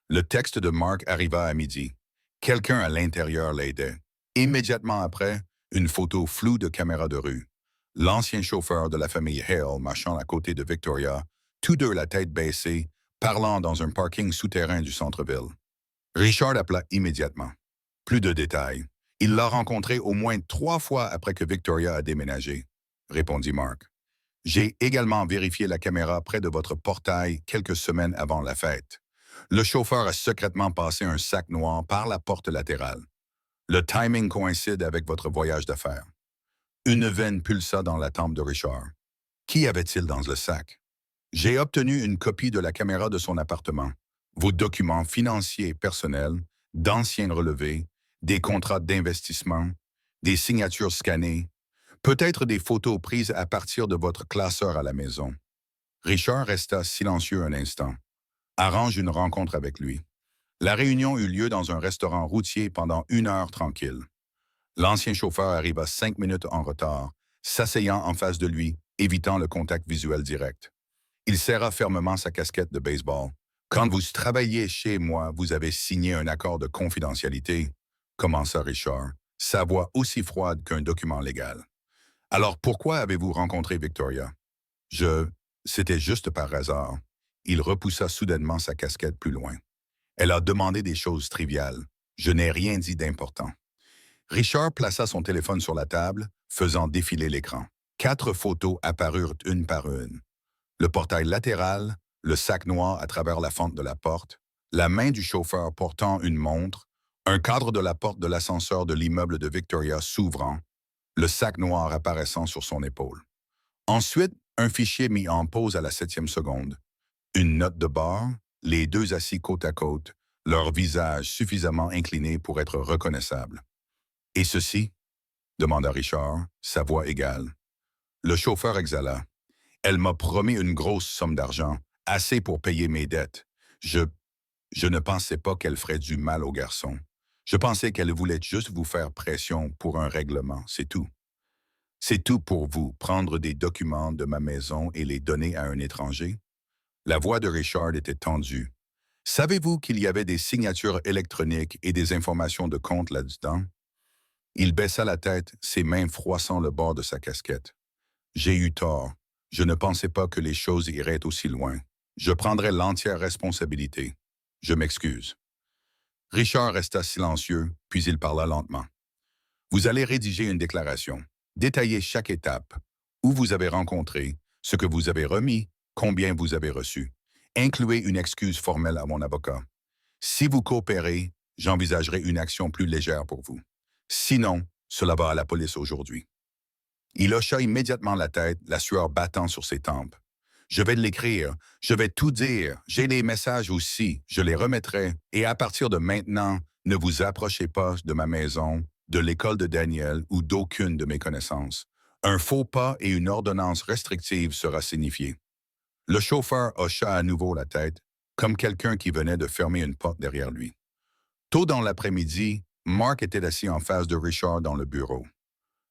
Le texte de Mark arriva à midi. Quelqu'un à l'intérieur l'aidait. Immédiatement après, une photo floue de caméra de rue. L'ancien chauffeur de la famille Hale marchant à côté de Victoria, tous deux la tête baissée, parlant dans un parking souterrain du centre-ville. Richard appela immédiatement. Plus de détails. Il l'a rencontré au moins 3 fois après que Victoria a déménagé, répondit Mark. J'ai également vérifié la caméra près de votre portail quelques semaines avant la fête. Le chauffeur a secrètement passé un sac noir par la porte latérale. Le timing coïncide avec votre voyage d'affaires. Une veine pulsa dans la tempe de Richard. Qu'y avait-il dans le sac? J'ai obtenu une copie de la caméra de son appartement, vos documents financiers et personnels, d'anciens relevés, des contrats d'investissement, des signatures scannées, peut-être des photos prises à partir de votre classeur à la maison. Richard resta silencieux un instant. Arrange une rencontre avec lui. La réunion eut lieu dans un restaurant routier pendant 1 heure tranquille. L'ancien chauffeur arriva 5 minutes en retard, s'asseyant en face de lui, évitant le contact visuel direct. Il serra fermement sa casquette de baseball. Quand vous travailliez chez moi, vous avez signé un accord de confidentialité, commença Richard, sa voix aussi froide qu'un document légal. Alors pourquoi avez-vous rencontré Victoria? C'était juste par hasard. Il repoussa soudainement sa casquette plus loin. Elle a demandé des choses triviales. Je n'ai rien dit d'important. Richard plaça son téléphone sur la table, faisant défiler l'écran. 4 photos apparurent une par une. Le portail latéral, le sac noir à travers la fente de la porte, la main du chauffeur portant une montre, un cadre de la porte de l'ascenseur de l'immeuble de Victoria s'ouvrant, le sac noir apparaissant sur son épaule. Ensuite, un fichier mis en pause à la 7e seconde. Une note de bord, les deux assis côte à côte, leurs visages suffisamment inclinés pour être reconnaissables. « Et ceci? » demanda Richard, sa voix égale. Le chauffeur exhala. « Elle m'a promis une grosse somme d'argent, assez pour payer mes dettes. Je ne pensais pas qu'elle ferait du mal au garçon. Je pensais qu'elle voulait juste vous faire pression pour un règlement, c'est tout. C'est tout pour vous, prendre des documents de ma maison et les donner à un étranger? » La voix de Richard était tendue. « Savez-vous qu'il y avait des signatures électroniques et des informations de compte là-dedans? » Il baissa la tête, ses mains froissant le bord de sa casquette. « J'ai eu tort. Je ne pensais pas que les choses iraient aussi loin. Je prendrai l'entière responsabilité. Je m'excuse. » Richard resta silencieux, puis il parla lentement. « Vous allez rédiger une déclaration. Détaillez chaque étape, où vous avez rencontré, ce que vous avez remis, combien vous avez reçu. Incluez une excuse formelle à mon avocat. Si vous coopérez, j'envisagerai une action plus légère pour vous. Sinon, cela va à la police aujourd'hui. » Il hocha immédiatement la tête, la sueur battant sur ses tempes. « Je vais l'écrire, je vais tout dire, j'ai les messages aussi, je les remettrai, et à partir de maintenant, ne vous approchez pas de ma maison, de l'école de Daniel ou d'aucune de mes connaissances. Un faux pas et une ordonnance restrictive sera signifiée. » Le chauffeur hocha à nouveau la tête, comme quelqu'un qui venait de fermer une porte derrière lui. Tôt dans l'après-midi, Mark était assis en face de Richard dans le bureau.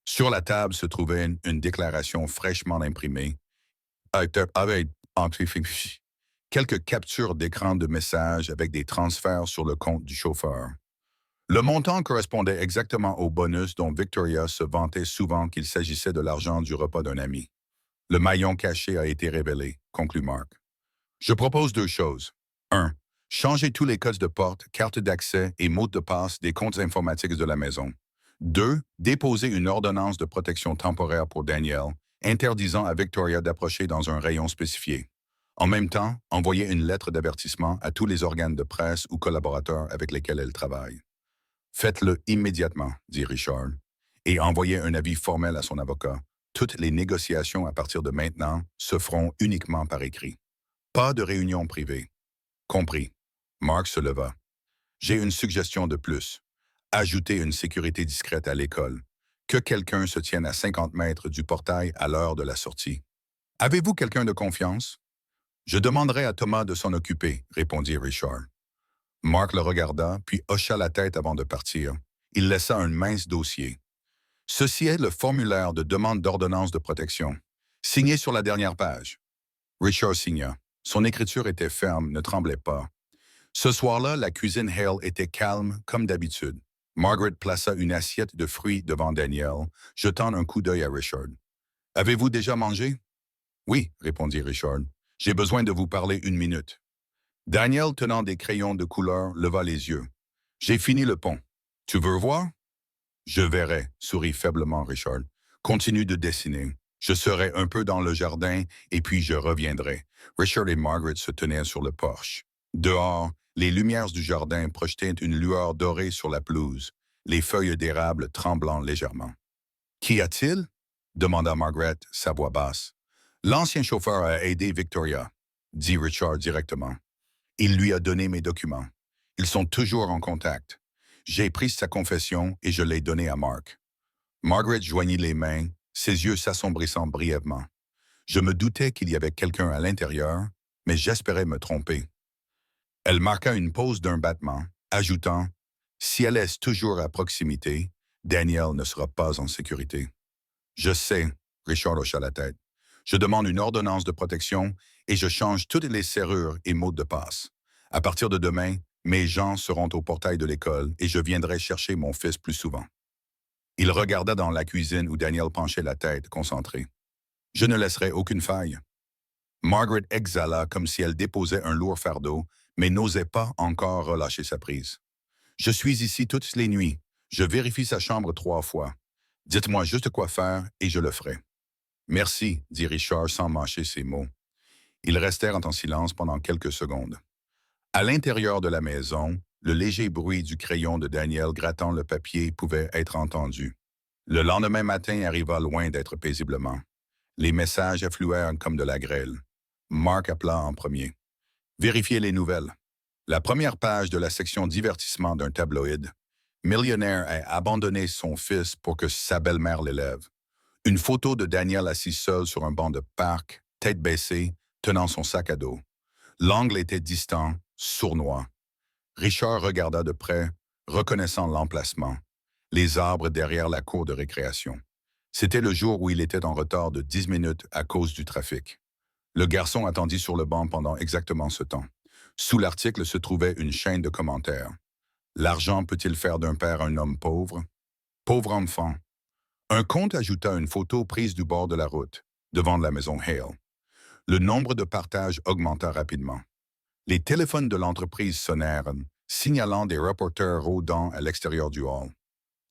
Sur la table se trouvait une déclaration fraîchement imprimée, avec quelques captures d'écran de messages avec des transferts sur le compte du chauffeur. Le montant correspondait exactement au bonus dont Victoria se vantait souvent qu'il s'agissait de l'argent du repas d'un ami. Le maillon caché a été révélé, conclut Mark. Je propose 2 choses. 1. Changer tous les codes de porte, cartes d'accès et mots de passe des comptes informatiques de la maison. 2. Déposer une ordonnance de protection temporaire pour Daniel, interdisant à Victoria d'approcher dans un rayon spécifié. En même temps, envoyer une lettre d'avertissement à tous les organes de presse ou collaborateurs avec lesquels elle travaille. Faites-le immédiatement, dit Richard, et envoyez un avis formel à son avocat. Toutes les négociations à partir de maintenant se feront uniquement par écrit. Pas de réunion privée. Compris. Mark se leva. J'ai une suggestion de plus. Ajoutez une sécurité discrète à l'école. Que quelqu'un se tienne à 50 mètres du portail à l'heure de la sortie. Avez-vous quelqu'un de confiance? Je demanderai à Thomas de s'en occuper, répondit Richard. Mark le regarda, puis hocha la tête avant de partir. Il laissa un mince dossier. Ceci est le formulaire de demande d'ordonnance de protection. Signé sur la dernière page. Richard signa. Son écriture était ferme, ne tremblait pas. Ce soir-là, la cuisine Hale était calme, comme d'habitude. Margaret plaça une assiette de fruits devant Daniel, jetant un coup d'œil à Richard. « Avez-vous déjà mangé? »« Oui, » répondit Richard. « J'ai besoin de vous parler 1 minute. » Daniel, tenant des crayons de couleur, leva les yeux. J'ai fini le pont. Tu veux voir? Je verrai, sourit faiblement Richard. Continue de dessiner. Je serai un peu dans le jardin et puis je reviendrai. Richard et Margaret se tenaient sur le porche. Dehors, les lumières du jardin projetaient une lueur dorée sur la pelouse, les feuilles d'érable tremblant légèrement. Qu'y a-t-il? Demanda Margaret, sa voix basse. L'ancien chauffeur a aidé Victoria, dit Richard directement. Il lui a donné mes documents. Ils sont toujours en contact. J'ai pris sa confession et je l'ai donnée à Mark. Margaret joignit les mains, ses yeux s'assombrissant brièvement. Je me doutais qu'il y avait quelqu'un à l'intérieur, mais j'espérais me tromper. Elle marqua une pause d'un battement, ajoutant « Si elle est toujours à proximité, Daniel ne sera pas en sécurité. » Je sais, Richard hocha la tête. Je demande une ordonnance de protection et je change toutes les serrures et mots de passe. À partir de demain, mes gens seront au portail de l'école et je viendrai chercher mon fils plus souvent. Il regarda dans la cuisine où Daniel penchait la tête, concentré. Je ne laisserai aucune faille. Margaret exhala comme si elle déposait un lourd fardeau, mais n'osait pas encore relâcher sa prise. Je suis ici toutes les nuits. Je vérifie sa chambre 3 fois. Dites-moi juste quoi faire et je le ferai. Merci, dit Richard sans mâcher ses mots. Ils restèrent en silence pendant quelques secondes. À l'intérieur de la maison, le léger bruit du crayon de Daniel grattant le papier pouvait être entendu. Le lendemain matin arriva loin d'être paisiblement. Les messages affluèrent comme de la grêle. Mark appela en premier. Vérifiez les nouvelles. La première page de la section divertissement d'un tabloïd. Millionnaire a abandonné son fils pour que sa belle-mère l'élève. Une photo de Daniel assis seul sur un banc de parc, tête baissée, tenant son sac à dos. L'angle était distant, sournois. Richard regarda de près, reconnaissant l'emplacement. Les arbres derrière la cour de récréation. C'était le jour où il était en retard de 10 minutes à cause du trafic. Le garçon attendit sur le banc pendant exactement ce temps. Sous l'article se trouvait une chaîne de commentaires. L'argent peut-il faire d'un père un homme pauvre? Pauvre enfant. Un compte ajouta une photo prise du bord de la route, devant la maison Hale. Le nombre de partages augmenta rapidement. Les téléphones de l'entreprise sonnèrent, signalant des reporters rôdant à l'extérieur du hall.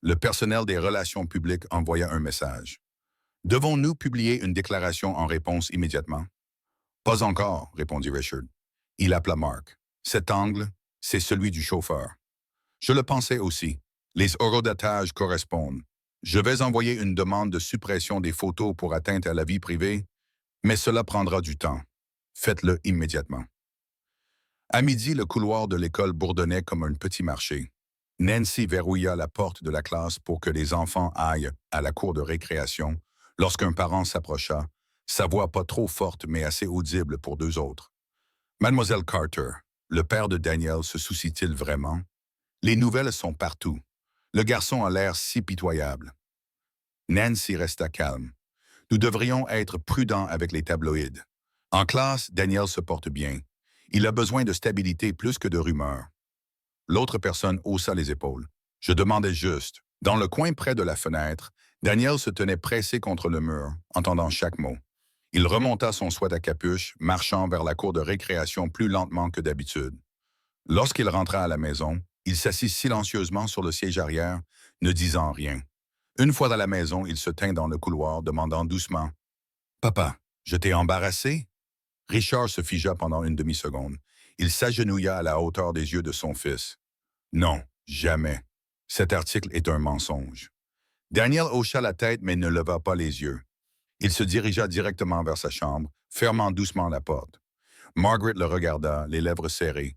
Le personnel des relations publiques envoya un message. « Devons-nous publier une déclaration en réponse immédiatement? » « Pas encore, répondit Richard. Il appela Mark. « Cet angle, c'est celui du chauffeur. » Je le pensais aussi. Les horodatage correspondent. Je vais envoyer une demande de suppression des photos pour atteinte à la vie privée, mais cela prendra du temps. Faites-le immédiatement. À midi, le couloir de l'école bourdonnait comme un petit marché. Nancy verrouilla la porte de la classe pour que les enfants aillent à la cour de récréation lorsqu'un parent s'approcha, sa voix pas trop forte mais assez audible pour 2 autres. « Mademoiselle Carter, le père de Daniel se soucie-t-il vraiment? Les nouvelles sont partout. Le garçon a l'air si pitoyable. » Nancy resta calme. « Nous devrions être prudents avec les tabloïds. En classe, Daniel se porte bien. Il a besoin de stabilité plus que de rumeurs. » L'autre personne haussa les épaules. « Je demandais juste. » Dans le coin près de la fenêtre, Daniel se tenait pressé contre le mur, entendant chaque mot. Il remonta son sweat à capuche, marchant vers la cour de récréation plus lentement que d'habitude. Lorsqu'il rentra à la maison, il s'assit silencieusement sur le siège arrière, ne disant rien. Une fois dans la maison, il se tint dans le couloir, demandant doucement « Papa, je t'ai embarrassé? » Richard se figea pendant une demi-seconde. Il s'agenouilla à la hauteur des yeux de son fils. « Non, jamais. Cet article est un mensonge. » Daniel hocha la tête mais ne leva pas les yeux. Il se dirigea directement vers sa chambre, fermant doucement la porte. Margaret le regarda, les lèvres serrées.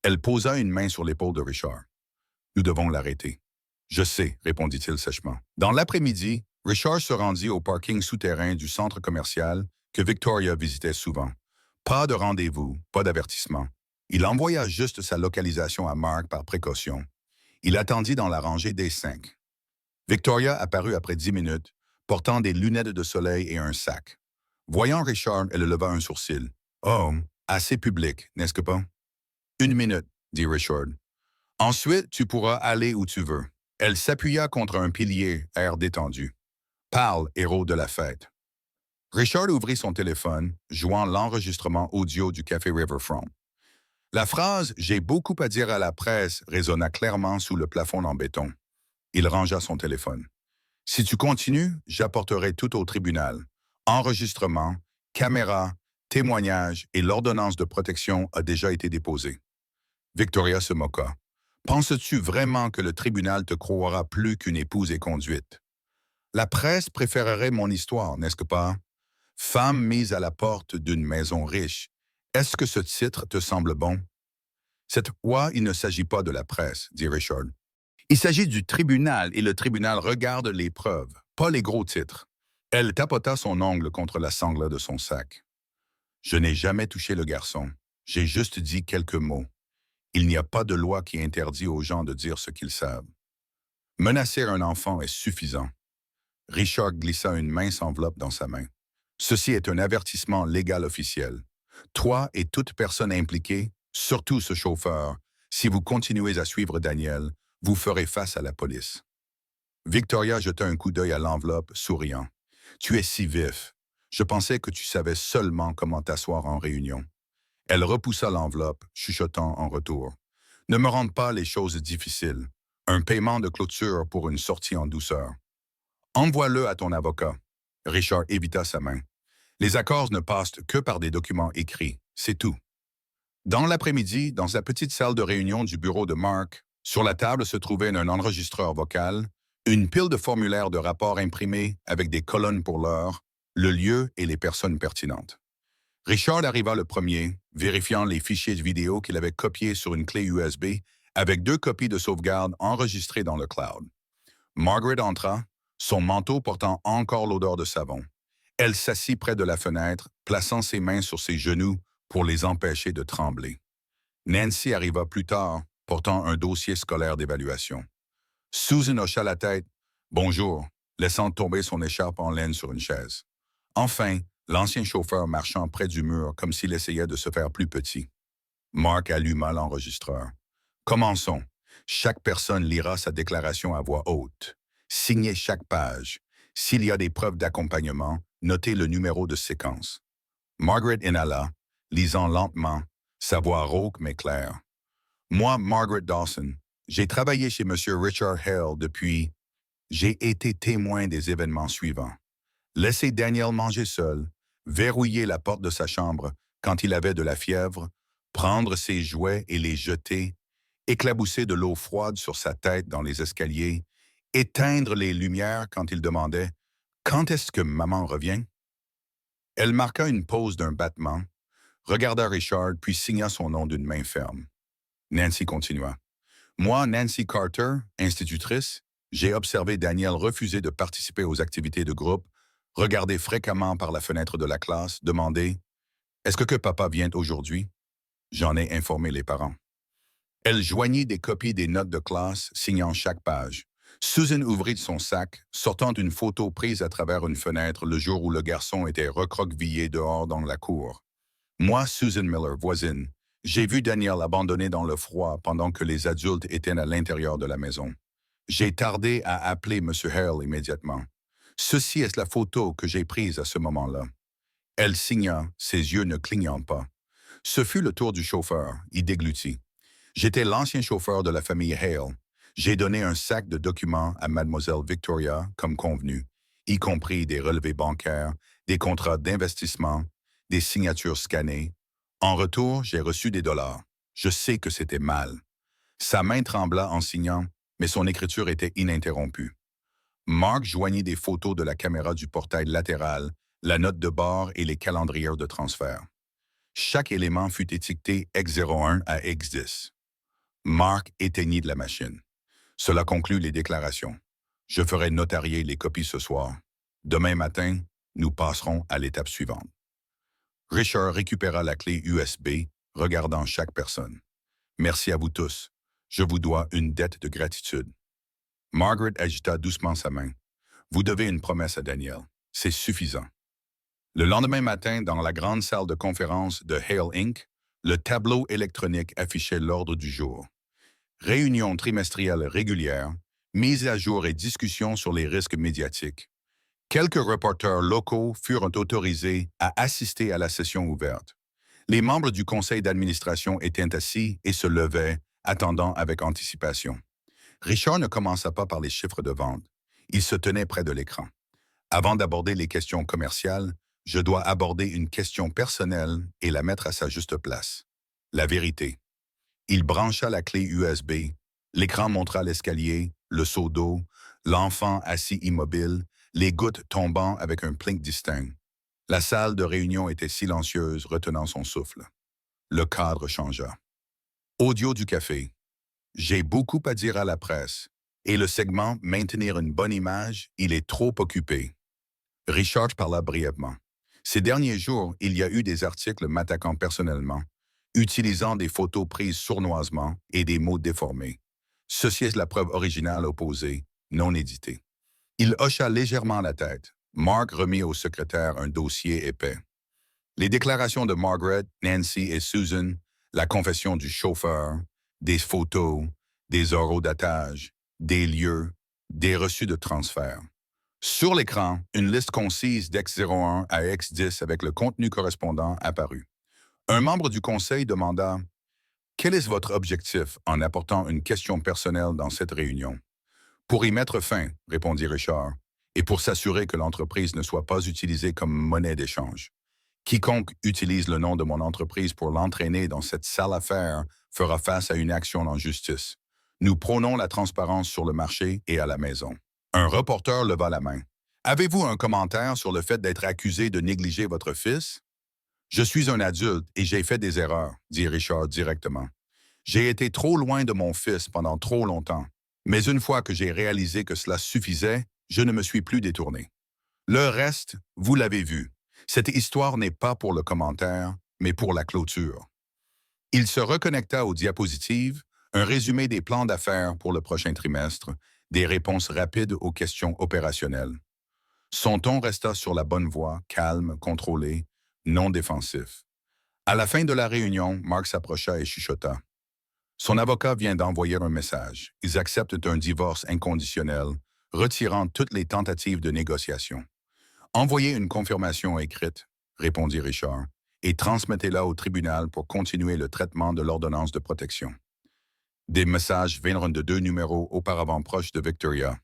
Elle posa une main sur l'épaule de Richard. « Nous devons l'arrêter. »« Je sais, » répondit-il sèchement. Dans l'après-midi, Richard se rendit au parking souterrain du centre commercial que Victoria visitait souvent. Pas de rendez-vous, pas d'avertissement. Il envoya juste sa localisation à Mark par précaution. Il attendit dans la rangée des 5. Victoria apparut après 10 minutes, portant des lunettes de soleil et un sac. Voyant Richard, elle leva un sourcil. « Oh, assez public, n'est-ce que pas? »« 1 minute, » dit Richard. « Ensuite, tu pourras aller où tu veux. » Elle s'appuya contre un pilier, air détendu. « Parle, héros de la fête. » Richard ouvrit son téléphone, jouant l'enregistrement audio du Café Riverfront. La phrase « J'ai beaucoup à dire à la presse » résonna clairement sous le plafond en béton. Il rangea son téléphone. Si tu continues, j'apporterai tout au tribunal. Enregistrement, caméra, témoignage et l'ordonnance de protection a déjà été déposée. Victoria se moqua. Penses-tu vraiment que le tribunal te croira plus qu'une épouse éconduite? La presse préférerait mon histoire, n'est-ce pas? Femme mise à la porte d'une maison riche. Est-ce que ce titre te semble bon? Cette fois, il ne s'agit pas de la presse, dit Richard. Il s'agit du tribunal et le tribunal regarde les preuves, pas les gros titres. Elle tapota son ongle contre la sangle de son sac. Je n'ai jamais touché le garçon. J'ai juste dit quelques mots. Il n'y a pas de loi qui interdit aux gens de dire ce qu'ils savent. Menacer un enfant est suffisant. Richard glissa une mince enveloppe dans sa main. Ceci est un avertissement légal officiel. Toi et toute personne impliquée, surtout ce chauffeur, si vous continuez à suivre Daniel, vous ferez face à la police. Victoria jeta un coup d'œil à l'enveloppe, souriant. Tu es si vif. Je pensais que tu savais seulement comment t'asseoir en réunion. Elle repoussa l'enveloppe, chuchotant en retour. Ne me rende pas les choses difficiles. Un paiement de clôture pour une sortie en douceur. Envoie-le à ton avocat. Richard évita sa main. Les accords ne passent que par des documents écrits, c'est tout. Dans l'après-midi, dans la petite salle de réunion du bureau de Mark, sur la table se trouvait un enregistreur vocal, une pile de formulaires de rapports imprimés avec des colonnes pour l'heure, le lieu et les personnes pertinentes. Richard arriva le premier, vérifiant les fichiers de vidéo qu'il avait copiés sur une clé USB avec 2 copies de sauvegarde enregistrées dans le cloud. Margaret entra, son manteau portant encore l'odeur de savon. Elle s'assit près de la fenêtre, plaçant ses mains sur ses genoux pour les empêcher de trembler. Nancy arriva plus tard, portant un dossier scolaire d'évaluation. Susan hocha la tête. « Bonjour », laissant tomber son écharpe en laine sur une chaise. Enfin, l'ancien chauffeur marchant près du mur comme s'il essayait de se faire plus petit. Mark alluma l'enregistreur. « Commençons. Chaque personne lira sa déclaration à voix haute. Signez chaque page. S'il y a des preuves d'accompagnement, notez le numéro de séquence. » Margaret inhala, lisant lentement, sa voix rauque mais claire. « Moi, Margaret Dawson, j'ai travaillé chez M. Richard Hale depuis... J'ai été témoin des événements suivants. Laisser Daniel manger seul, verrouiller la porte de sa chambre quand il avait de la fièvre, prendre ses jouets et les jeter, éclabousser de l'eau froide sur sa tête dans les escaliers, éteindre les lumières quand il demandait « Quand est-ce que maman revient ?» Elle marqua une pause d'un battement, regarda Richard puis signa son nom d'une main ferme. Nancy continua. « Moi, Nancy Carter, institutrice, j'ai observé Daniel refuser de participer aux activités de groupe, regarder fréquemment par la fenêtre de la classe, demander « Est-ce que papa vient aujourd'hui ?» J'en ai informé les parents. Elle joignit des copies des notes de classe, signant chaque page. Susan ouvrit son sac, sortant une photo prise à travers une fenêtre le jour où le garçon était recroquevillé dehors dans la cour. Moi, Susan Miller, voisine, j'ai vu Daniel abandonné dans le froid pendant que les adultes étaient à l'intérieur de la maison. J'ai tardé à appeler M. Hale immédiatement. Ceci est la photo que j'ai prise à ce moment-là. Elle signa, ses yeux ne clignant pas. Ce fut le tour du chauffeur, il déglutit. J'étais l'ancien chauffeur de la famille Hale. J'ai donné un sac de documents à Mademoiselle Victoria, comme convenu, y compris des relevés bancaires, des contrats d'investissement, des signatures scannées. En retour, j'ai reçu des dollars. Je sais que c'était mal. Sa main trembla en signant, mais son écriture était ininterrompue. Mark joignit des photos de la caméra du portail latéral, la note de bord et les calendriers de transfert. Chaque élément fut étiqueté X01 à X10. Mark éteignit de la machine. Cela conclut les déclarations. Je ferai notarier les copies ce soir. Demain matin, nous passerons à l'étape suivante. Richard récupéra la clé USB, regardant chaque personne. Merci à vous tous. Je vous dois une dette de gratitude. Margaret agita doucement sa main. Vous devez une promesse à Daniel. C'est suffisant. Le lendemain matin, dans la grande salle de conférence de Hale Inc., le tableau électronique affichait l'ordre du jour. Réunion trimestrielle régulière, mise à jour et discussion sur les risques médiatiques. Quelques reporters locaux furent autorisés à assister à la session ouverte. Les membres du conseil d'administration étaient assis et se levaient, attendant avec anticipation. Richard ne commença pas par les chiffres de vente. Il se tenait près de l'écran. Avant d'aborder les questions commerciales, je dois aborder une question personnelle et la mettre à sa juste place. La vérité. Il brancha la clé USB. L'écran montra l'escalier, le seau d'eau, l'enfant assis immobile, les gouttes tombant avec un plink distinct. La salle de réunion était silencieuse, retenant son souffle. Le cadre changea. Audio du café. J'ai beaucoup à dire à la presse. Et le segment Maintenir une bonne image, il est trop occupé. Richard parla brièvement. Ces derniers jours, il y a eu des articles m'attaquant personnellement, utilisant des photos prises sournoisement et des mots déformés. Ceci est la preuve originale opposée, non éditée. Il hocha légèrement la tête. Mark remit au secrétaire un dossier épais. Les déclarations de Margaret, Nancy et Susan, la confession du chauffeur, des photos, des horodatage, des lieux, des reçus de transfert. Sur l'écran, une liste concise d'X01 à X10 avec le contenu correspondant apparut. Un membre du conseil demanda « Quel est votre objectif en apportant une question personnelle dans cette réunion? » « Pour y mettre fin, répondit Richard, et pour s'assurer que l'entreprise ne soit pas utilisée comme monnaie d'échange. Quiconque utilise le nom de mon entreprise pour l'entraîner dans cette sale affaire fera face à une action en justice. Nous prônons la transparence sur le marché et à la maison. Un reporter leva la main. Avez-vous un commentaire sur le fait d'être accusé de négliger votre fils? Je suis un adulte et j'ai fait des erreurs, dit Richard directement. J'ai été trop loin de mon fils pendant trop longtemps. Mais une fois que j'ai réalisé que cela suffisait, je ne me suis plus détourné. Le reste, vous l'avez vu. Cette histoire n'est pas pour le commentaire, mais pour la clôture. Il se reconnecta aux diapositives, un résumé des plans d'affaires pour le prochain trimestre, des réponses rapides aux questions opérationnelles. Son ton resta sur la bonne voie, calme, contrôlé, non défensif. À la fin de la réunion, Mark s'approcha et chuchota. Son avocat vient d'envoyer un message. Ils acceptent un divorce inconditionnel, retirant toutes les tentatives de négociation. Envoyez une confirmation écrite, répondit Richard, et transmettez-la au tribunal pour continuer le traitement de l'ordonnance de protection. Des messages vinrent de 2 numéros auparavant proches de Victoria.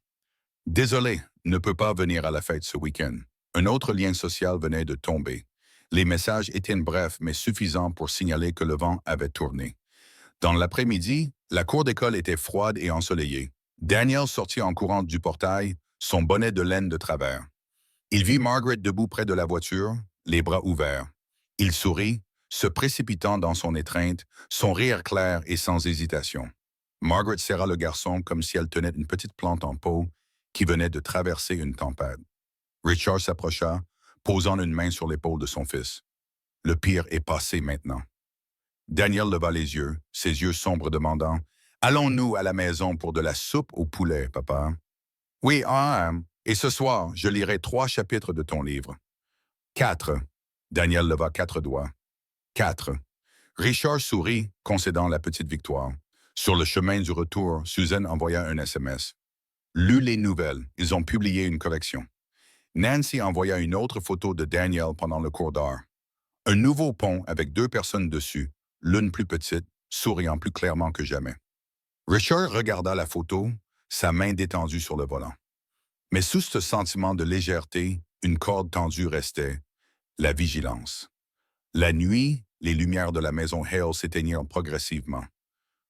Désolé, ne peut pas venir à la fête ce week-end. Un autre lien social venait de tomber. Les messages étaient brefs mais suffisants pour signaler que le vent avait tourné. Dans l'après-midi, la cour d'école était froide et ensoleillée. Daniel sortit en courant du portail, son bonnet de laine de travers. Il vit Margaret debout près de la voiture, les bras ouverts. Il sourit, se précipitant dans son étreinte, son rire clair et sans hésitation. Margaret serra le garçon comme si elle tenait une petite plante en pot qui venait de traverser une tempête. Richard s'approcha, posant une main sur l'épaule de son fils. Le pire est passé maintenant. Daniel leva les yeux, ses yeux sombres demandant « Allons-nous à la maison pour de la soupe au poulet, papa? »« Oui, et ce soir, je lirai 3 chapitres de ton livre. »« 4. » Daniel leva 4 doigts. 4. Richard sourit, concédant la petite victoire. Sur le chemin du retour, Suzanne envoya un SMS. « Lus les nouvelles, ils ont publié une collection. » Nancy envoya une autre photo de Daniel pendant le cours d'art. Un nouveau pont avec 2 personnes dessus, l'une plus petite, souriant plus clairement que jamais. Richard regarda la photo, sa main détendue sur le volant. Mais sous ce sentiment de légèreté, une corde tendue restait, la vigilance. La nuit, les lumières de la maison Hale s'éteignirent progressivement.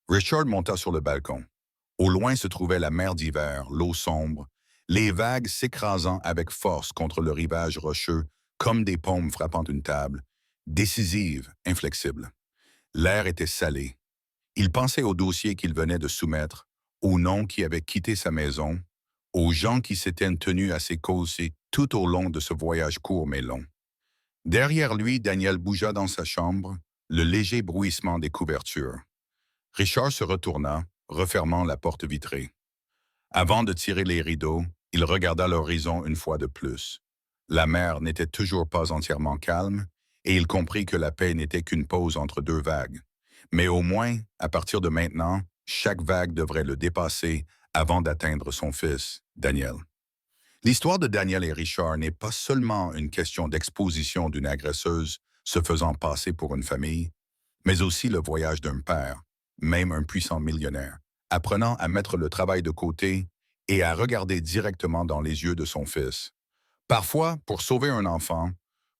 Richard monta sur le balcon. Au loin se trouvait la mer d'hiver, l'eau sombre, les vagues s'écrasant avec force contre le rivage rocheux comme des paumes frappant une table, décisives, inflexibles. L'air était salé. Il pensait au dossier qu'il venait de soumettre, aux noms qui avaient quitté sa maison, aux gens qui s'étaient tenus à ses côtés tout au long de ce voyage court mais long. Derrière lui, Daniel bougea dans sa chambre, le léger bruissement des couvertures. Richard se retourna, refermant la porte vitrée. Avant de tirer les rideaux, il regarda l'horizon une fois de plus. La mer n'était toujours pas entièrement calme, et il comprit que la paix n'était qu'une pause entre 2 vagues. Mais au moins, à partir de maintenant, chaque vague devrait le dépasser avant d'atteindre son fils, Daniel. L'histoire de Daniel et Richard n'est pas seulement une question d'exposition d'une agresseuse se faisant passer pour une famille, mais aussi le voyage d'un père, même un puissant millionnaire, apprenant à mettre le travail de côté et à regarder directement dans les yeux de son fils. Parfois, pour sauver un enfant,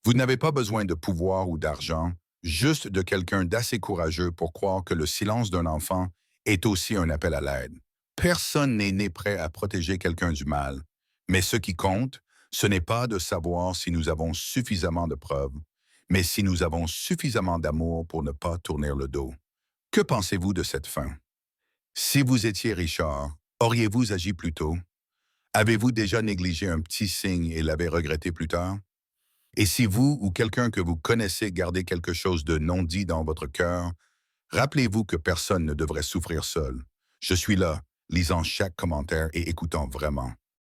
vous n'avez pas besoin de pouvoir ou d'argent, juste de quelqu'un d'assez courageux pour croire que le silence d'un enfant est aussi un appel à l'aide. Personne n'est né prêt à protéger quelqu'un du mal, mais ce qui compte, ce n'est pas de savoir si nous avons suffisamment de preuves, mais si nous avons suffisamment d'amour pour ne pas tourner le dos. Que pensez-vous de cette fin? Si vous étiez Richard, auriez-vous agi plus tôt? Avez-vous déjà négligé un petit signe et l'avez regretté plus tard? Et si vous ou quelqu'un que vous connaissez gardez quelque chose de non dit dans votre cœur, rappelez-vous que personne ne devrait souffrir seul. Je suis là, lisant chaque commentaire et écoutant vraiment.